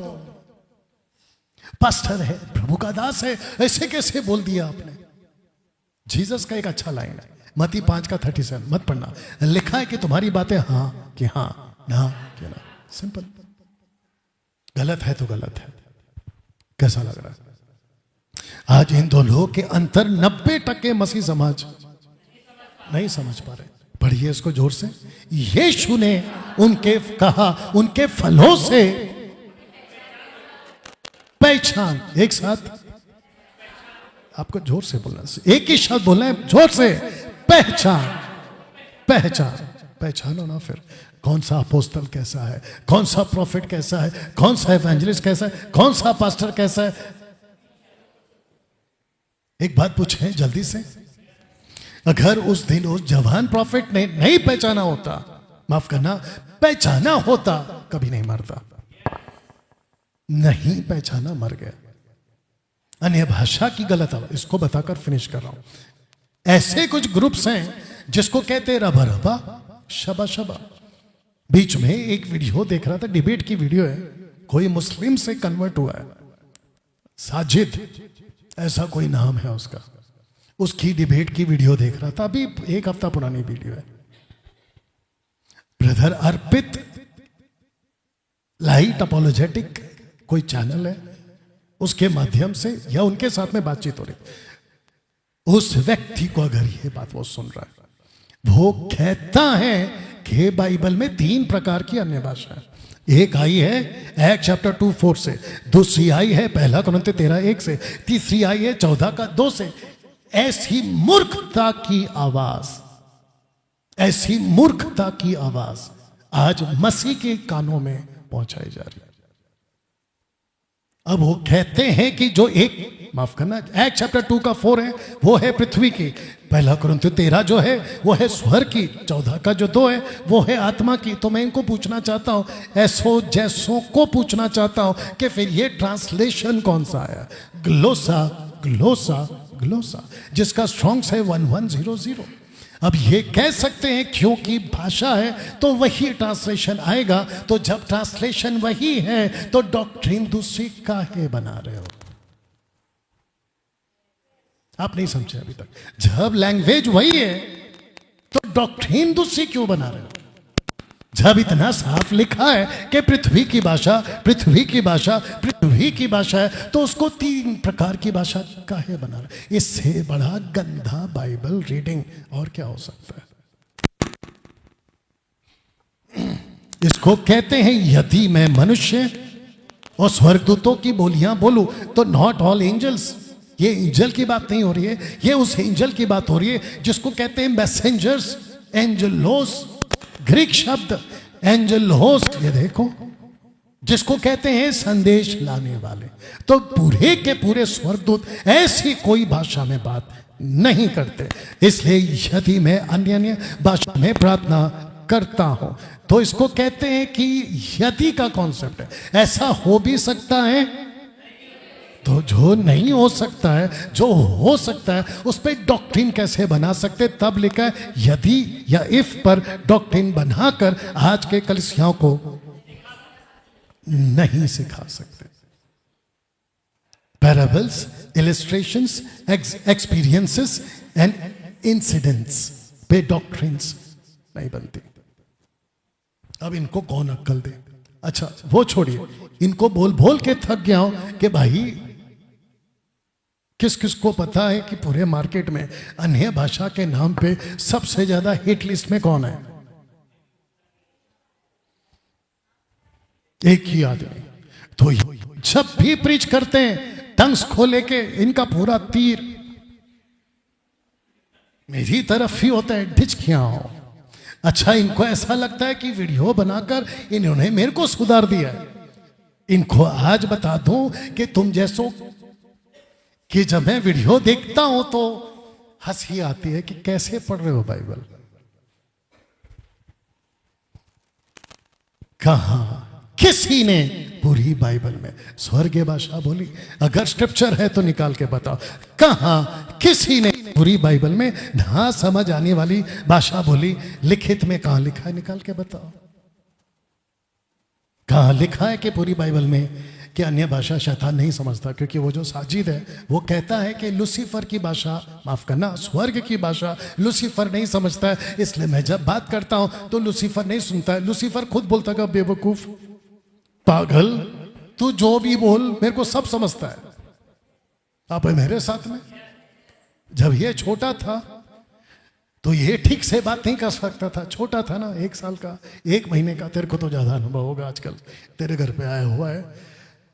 पास्टर है, प्रभु का दास है, ऐसे कैसे बोल दिया आपने? जीसस का एक अच्छा लाइन है, मत्ती 5:37, मत पढ़ना। लिखा है कि तुम्हारी बातें हाँ कि हाँ, ना कि ना। सिंपल। गलत है तो गलत है। कैसा लग रहा है? आज इन दो लोगों के अंतर 90% मसीह समाज नहीं समझ पा रहे। पढ़िए इसको जोर से। यीशु ने उनके कहा, उनके फलों से पहचान। एक साथ आपको जोर से बोलना, एक ही शब्द बोलना है जोर से, पहचान। पहचान, पहचानो ना फिर। कौन सा अपोस्तल कैसा है, कौन सा प्रॉफिट कैसा है, कौन सा एवेंजलिस्ट कैसा है, कौन सा पास्टर कैसा है। एक बात पूछें जल्दी से, अगर उस दिन उस जवान प्रॉफिट ने नहीं पहचाना होता, माफ करना, पहचाना होता, कभी नहीं मरता। नहीं पहचाना, मर गया। अन्य भाषा की गलत आवाज, इसको बताकर फिनिश कर रहा हूं। ऐसे कुछ ग्रुप्स हैं जिसको कहते हैं रबा रबा, शबा शबा। बीच में एक वीडियो देख रहा था, डिबेट की वीडियो है, कोई मुस्लिम से कन्वर्ट हुआ है, साजिद ऐसा कोई नाम है उसका। उसकी डिबेट की वीडियो देख रहा था, अभी 1 हफ्ता पुरानी वीडियो है। ब्रदर अर्पित लाइट अपोलोजेटिक कोई चैनल है, उसके माध्यम से या उनके साथ में बातचीत हो रही, उस व्यक्ति को अगर ये बात वो सुन रहा है, वो कहता है कि बाइबल में 3 प्रकार की अन्य भाषा है। एक आई है एक्ट चैप्टर 2:4 से, दूसरी आई है 1 कुरिन्थियों 13:1 से, तीसरी आई है 14:2 से। ऐसी मूर्खता की आवाज, ऐसी मूर्खता की आवाज आज मसीह के कानों में पहुंचाई जा रही है। अब वो कहते हैं कि जो एक, माफ करना, एक्ट चैप्टर 2:4 है वो है पृथ्वी की, 1 कुरिन्थियों 13 जो है वो है स्वर्ग की, 14 का जो 2 है वो है आत्मा की। तो मैं इनको पूछना चाहता हूं, ऐसो जैसो को पूछना चाहता हूं कि फिर ये ट्रांसलेशन कौन सा आया? ग्लोसा, ग्लोसा, ग्लोसा, जिसका स्ट्रॉन्ग्स है 1100। अब ये कह सकते हैं क्योंकि भाषा है तो वही ट्रांसलेशन आएगा। तो जब ट्रांसलेशन वही है तो डॉक्ट्रिन दूसरी काहे बना रहे हो? आप नहीं समझे अभी तक। जब लैंग्वेज वही है तो डॉक्ट्रिन दूसरी क्यों बना रहे हो? जब इतना साफ लिखा है कि पृथ्वी की भाषा, पृथ्वी की भाषा, पृथ्वी की भाषा है, तो उसको 3 प्रकार की भाषा काहे बना रहे? इससे बड़ा गंदा बाइबल रीडिंग और क्या हो सकता है? इसको कहते हैं यदि मैं मनुष्य और स्वर्गदूतों की बोलियां बोलूं तो नॉट ऑल एंजल्स। ये एंजल की बात नहीं हो रही है, ये उस एंजल की बात हो रही है जिसको कहते हैं मैसेंजर्स, एंजलोस, ग्रीक शब्द एंजलोस, ये देखो, जिसको कहते हैं संदेश लाने वाले। तो पूरे के पूरे स्वर्गदूत ऐसी कोई भाषा में बात नहीं करते। इसलिए यदि मैं अन्य अन्य भाषा में प्रार्थना करता हूं तो इसको कहते हैं कि यदि का कॉन्सेप्ट है। ऐसा हो भी सकता है, तो जो नहीं हो सकता है, जो हो सकता है, उस पर डॉक्ट्रिन कैसे बना सकते? तब लिखा है यदि या इफ पर डॉक्ट्रिन बनाकर आज के कलीसियाओं को नहीं सिखा सकते। Parables, illustrations, experiences and incidents पे डॉक्ट्रिन्स नहीं बनती। अब इनको कौन अक्ल दे? अच्छा वो छोड़िए, इनको बोल बोल के थक गया हूं कि भाई किस किस को पता है कि पूरे मार्केट में अन्य भाषा के नाम पे सबसे ज्यादा हिट लिस्ट में कौन है? एक ही आदमी। तो जब भी प्रीच करते हैं टंग्स खोले के इनका पूरा तीर मेरी तरफ ही होता है, ढिचकियां हो। अच्छा इनको ऐसा लगता है कि वीडियो बनाकर इन्होंने मेरे को सुधार दिया है। इनको आज बता दूं कि तुम जैसो कि जब मैं वीडियो देखता हूं तो हंसी आती है कि कैसे पढ़ रहे हो बाइबल। कहां किसी ने पूरी बाइबल में स्वर्गीय भाषा बोली? अगर स्क्रिप्चर है तो निकाल के बताओ। कहां किसी ने पूरी बाइबल में ना समझ आने वाली भाषा बोली? लिखित में कहां लिखा है? निकाल के बताओ। कहां लिखा है कि पूरी बाइबल में कि अन्य भाषा शैतान नहीं समझता? क्योंकि वो जो साजिद है वो कहता है कि लूसीफर की भाषा, माफ करना, स्वर्ग की भाषा लूसीफर नहीं समझता है। इसलिए मैं जब बात करता हूं तो लूसीफर नहीं सुनता है। लूसीफर खुद बोलता है बेवकूफ, पागल, तू जो भी बोल मेरे को सब समझता है। आप मेरे साथ में जब ये छोटा था तो ये ठीक से बात नहीं कर सकता था। छोटा था ना, 1 साल का, 1 महीने का। तेरे को तो ज्यादा अनुभव होगा, आजकल तेरे घर पे आया हुआ है।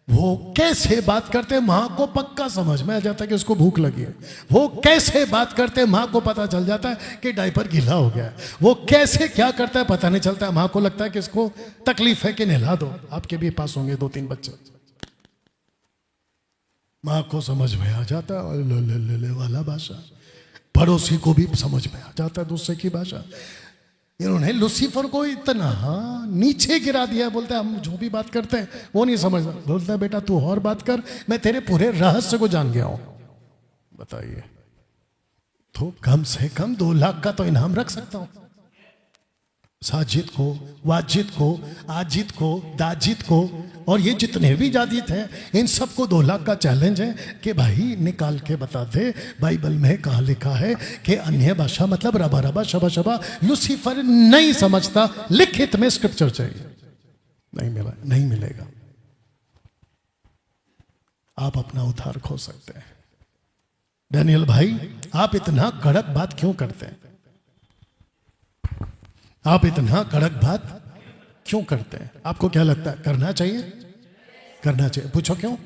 वो कैसे बात करते मां को पक्का समझ में आ जाता है कि उसको भूख लगी है। वो कैसे बात करते मां को पता चल जाता है कि डायपर गीला हो गया है। वो कैसे क्या करता है पता नहीं चलता है। मां को लगता है कि इसको तकलीफ है कि नहला दो। आपके भी पास होंगे 2-3 बच्चे। मां को समझ में आ जाता है ले वाला भाषा, पड़ोसी को भी समझ में आ जाता है दूसरे की भाषा। इन्होंने लूसीफर को इतना नीचे गिरा दिया। बोलते हैं हम जो भी बात करते हैं वो नहीं समझता। बोलता है बेटा तू और बात कर, मैं तेरे पूरे रहस्य को जान गया हूं। बताइए, तो कम से कम 2 लाख का तो इनाम रख सकता हूं। साजिद को, वाजिद को, आजिद को, दाजिद को और ये जितने भी जाजिद हैं इन सबको 2 लाख का चैलेंज है कि भाई निकाल के बता दे बाइबल में कहाँ लिखा है कि अन्य भाषा मतलब रबा रबा शबा शबा लूसीफर नहीं समझता। लिखित में स्क्रिप्चर चाहिए। नहीं मिला, नहीं मिलेगा। आप अपना उद्धार खो सकते हैं। डैनियल भाई, आप इतना कड़क बात क्यों करते हैं? आप इतना कड़क बात क्यों करते हैं? आपको क्या लगता है करना चाहिए? करना चाहिए। पूछो क्यों?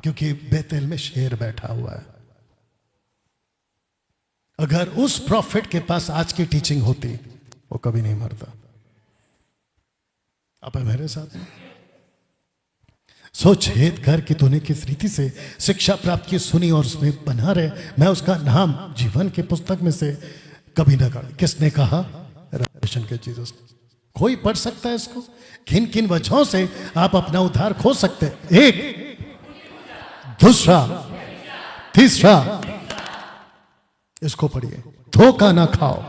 क्योंकि बेतेल में शेर बैठा हुआ है। अगर उस प्रॉफिट के पास आज की टीचिंग होती, वो कभी नहीं मरता। आप है मेरे साथ में? सोच हेत कर कि तूने किस रीति से शिक्षा प्राप्त की, सुनी और उसमें बना रहे, मैं उसका नाम जीवन की पुस्तक में से कभी ना काट। किसने कहा? रेवलेशन के जीसस। कोई पढ़ सकता है इसको? किन किन वजहों से आप अपना उद्धार खो सकते हैं? एक, दूसरा, तीसरा, इसको पढ़िए। धोखा ना खाओ,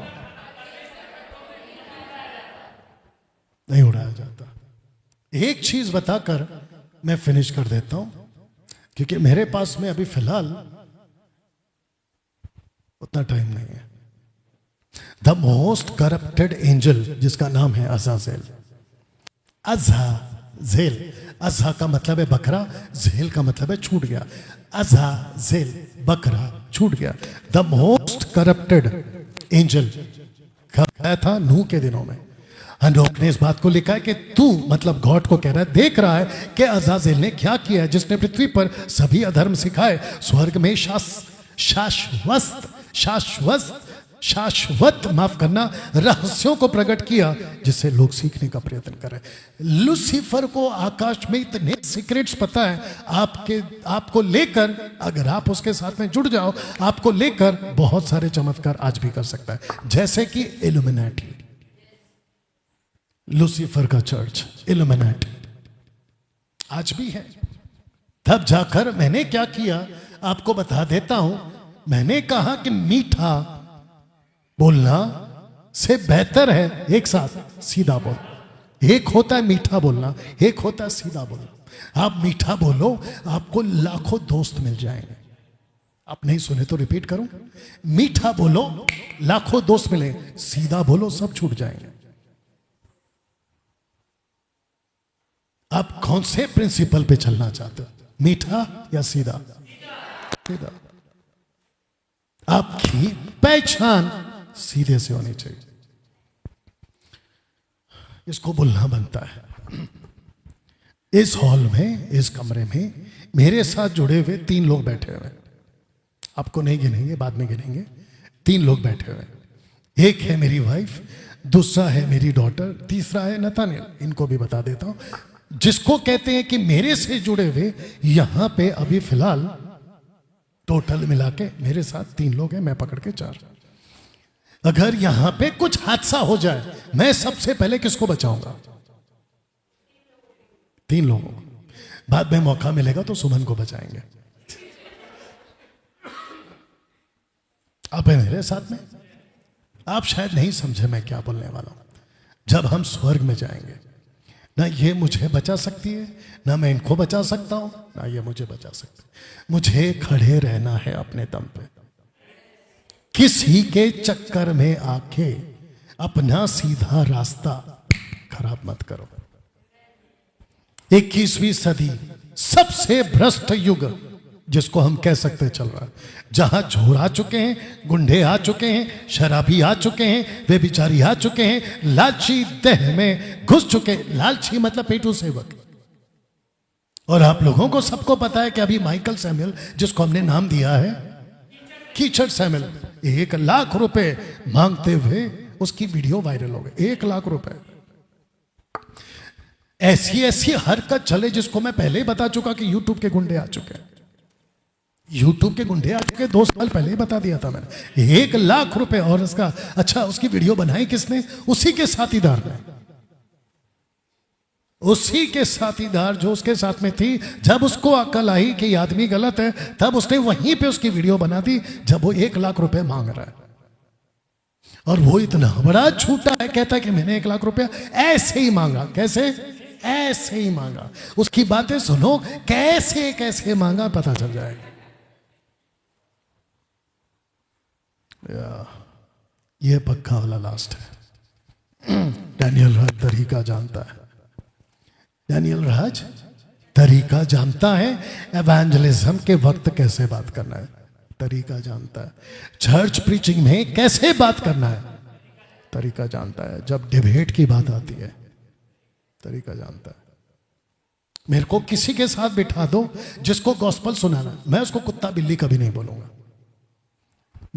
नहीं उड़ाया जाता। एक चीज बताकर मैं फिनिश कर देता हूं, क्योंकि मेरे पास में अभी फिलहाल उतना टाइम नहीं है। द मोस्ट करप्टेड एंजल, जिसका नाम है अज़ाज़ेल। अज़ाज़ेल, अज़ा का मतलब है बकरा, झेल का मतलब है छूट गया। अज़ाज़ेल, बकरा छूट गया। द मोस्ट करप्टेड एंजल कब आया था? नूह के दिनों में। हनोक ने इस बात को लिखा है कि तू, मतलब गॉड को कह रहा है, देख रहा है कि अज़ाज़ेल ने क्या किया है, जिसने पृथ्वी पर सभी अधर्म सिखाए, स्वर्ग में शाश्वत माफ करना रहस्यों को प्रकट किया, जिससे लोग सीखने का प्रयत्न करें। लूसीफर को आकाश में इतने सीक्रेट्स पता है आपको लेकर, अगर आप उसके साथ में जुड़ जाओ, आपको लेकर बहुत सारे चमत्कार आज भी कर सकता है। जैसे कि इल्यूमिनाटी, लूसीफर का चर्च इल्यूमिनाटी आज भी है। तब जाकर मैंने क्या किया आपको बता देता हूं। मैंने कहा कि मीठा बोलना से बेहतर है एक साथ सीधा बोल। एक होता है मीठा बोलना, एक होता है सीधा बोलना। आप मीठा बोलो, आपको लाखों दोस्त मिल जाएंगे। आप नहीं सुने तो रिपीट करूं, मीठा बोलो लाखों दोस्त मिले, सीधा बोलो सब छूट जाएंगे। आप कौन से प्रिंसिपल पे चलना चाहते हो, मीठा या सीधा? सीधा। आपकी पहचान सीधे से होनी चाहिए, इसको बोलना बनता है। इस हॉल में, इस कमरे में मेरे साथ जुड़े हुए 3 लोग बैठे हुए, आपको नहीं गिनेंगे, बाद में गिनेंगे। 3 लोग बैठे हुए। एक है मेरी वाइफ, दूसरा है मेरी डॉटर, तीसरा है नतानियल। इनको भी बता देता हूं, जिसको कहते हैं कि मेरे से जुड़े हुए यहां पे अभी फिलहाल टोटल मिला के मेरे साथ 3 लोग हैं, मैं पकड़ के 4। अगर यहां पे कुछ हादसा हो जाए, मैं सबसे पहले किसको बचाऊंगा? 3 लोगों को। बाद में मौका मिलेगा तो सुमन को बचाएंगे। आप है मेरे साथ में? आप शायद नहीं समझे मैं क्या बोलने वाला हूं। जब हम स्वर्ग में जाएंगे, ना ये मुझे बचा सकती है, ना मैं इनको बचा सकता हूं, ना ये मुझे बचा सकते। मुझे खड़े रहना है अपने दम पे। किसी के चक्कर में आके अपना सीधा रास्ता खराब मत करो। 21वीं सदी सबसे भ्रष्ट युग जिसको हम कह सकते चल रहा है, जहां चोर आ चुके हैं, गुंडे आ चुके हैं, शराबी आ चुके हैं, वे बिचारी आ चुके हैं, लालची देह में घुस चुके। लालची मतलब पेटू सेवक। और आप लोगों को सबको पता है कि अभी माइकल सैमुअल, जिसको हमने नाम दिया है कीचड़ सैमुअल, 1 लाख रुपए मांगते हुए उसकी वीडियो वायरल हो गई। 1 लाख रुपए। ऐसी हरकत चले जिसको मैं पहले ही बता चुका कि यूट्यूब के गुंडे आ चुके हैं। यूट्यूब के गुंडे आ चुके 2 साल पहले ही बता दिया था मैंने। 1 लाख रुपए। और इसका अच्छा, उसकी वीडियो बनाई किसने? उसी के साथीदार ने, उसी के साथीदार जो उसके साथ में थी। जब उसको अकल आई कि ये आदमी गलत है, तब उसने वहीं पे उसकी वीडियो बना दी, जब वो 1 लाख रुपए मांग रहा है। और वो इतना बड़ा झूठा है, कहता है कि मैंने 1 लाख रुपया ऐसे ही मांगा। कैसे? ऐसे ही मांगा। उसकी बातें सुनो, कैसे कैसे मांगा पता चल जाएगा। ये पक्का वाला लास्ट है। डैनियल राज तरीका जानता है। डैनियल राज तरीका जानता है, एवेंजलिज्म के वक्त कैसे बात करना है तरीका जानता है, चर्च प्रीचिंग में कैसे बात करना है तरीका जानता है, जब डिबेट की बात आती है तरीका जानता है। मेरे को किसी के साथ बिठा दो जिसको गॉस्पल सुनाना, मैं उसको कुत्ता बिल्ली कभी नहीं बोलूंगा।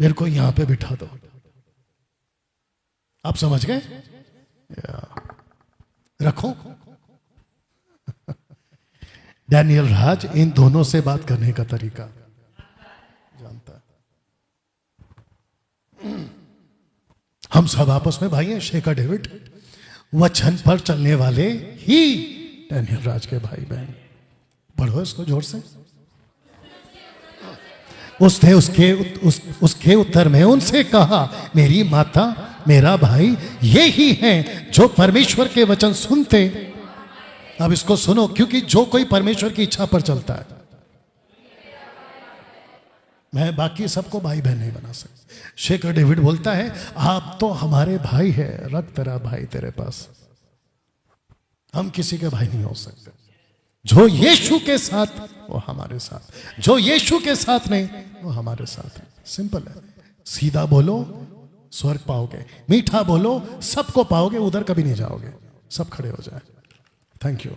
मेरे को यहां पे बिठा दो, आप समझ गए? रखो। डैनियल राज इन दोनों से बात करने का तरीका जानता है। हम सब आपस में भाई हैं, शेखर डेविड वचन पर चलने वाले ही डैनियल राज के भाई बहन। पढ़ो इसको जोर से। उसने उसके उत्तर में उनसे कहा, मेरी माता मेरा भाई ये ही हैं जो परमेश्वर के वचन सुनते। अब इसको सुनो, क्योंकि जो कोई परमेश्वर की इच्छा पर चलता है, मैं बाकी सबको भाई बहन नहीं बना सकता। शेखर डेविड बोलता है, आप तो हमारे भाई है, रख तेरा भाई तेरे पास, हम किसी के भाई नहीं हो सकते। जो यीशु के साथ वो हमारे साथ, जो यीशु के साथ नहीं वो हमारे साथ है। सिंपल है। सीधा बोलो स्वर्ग पाओगे, मीठा बोलो सबको पाओगे, उधर कभी नहीं जाओगे। सब खड़े हो जाए। Thank you.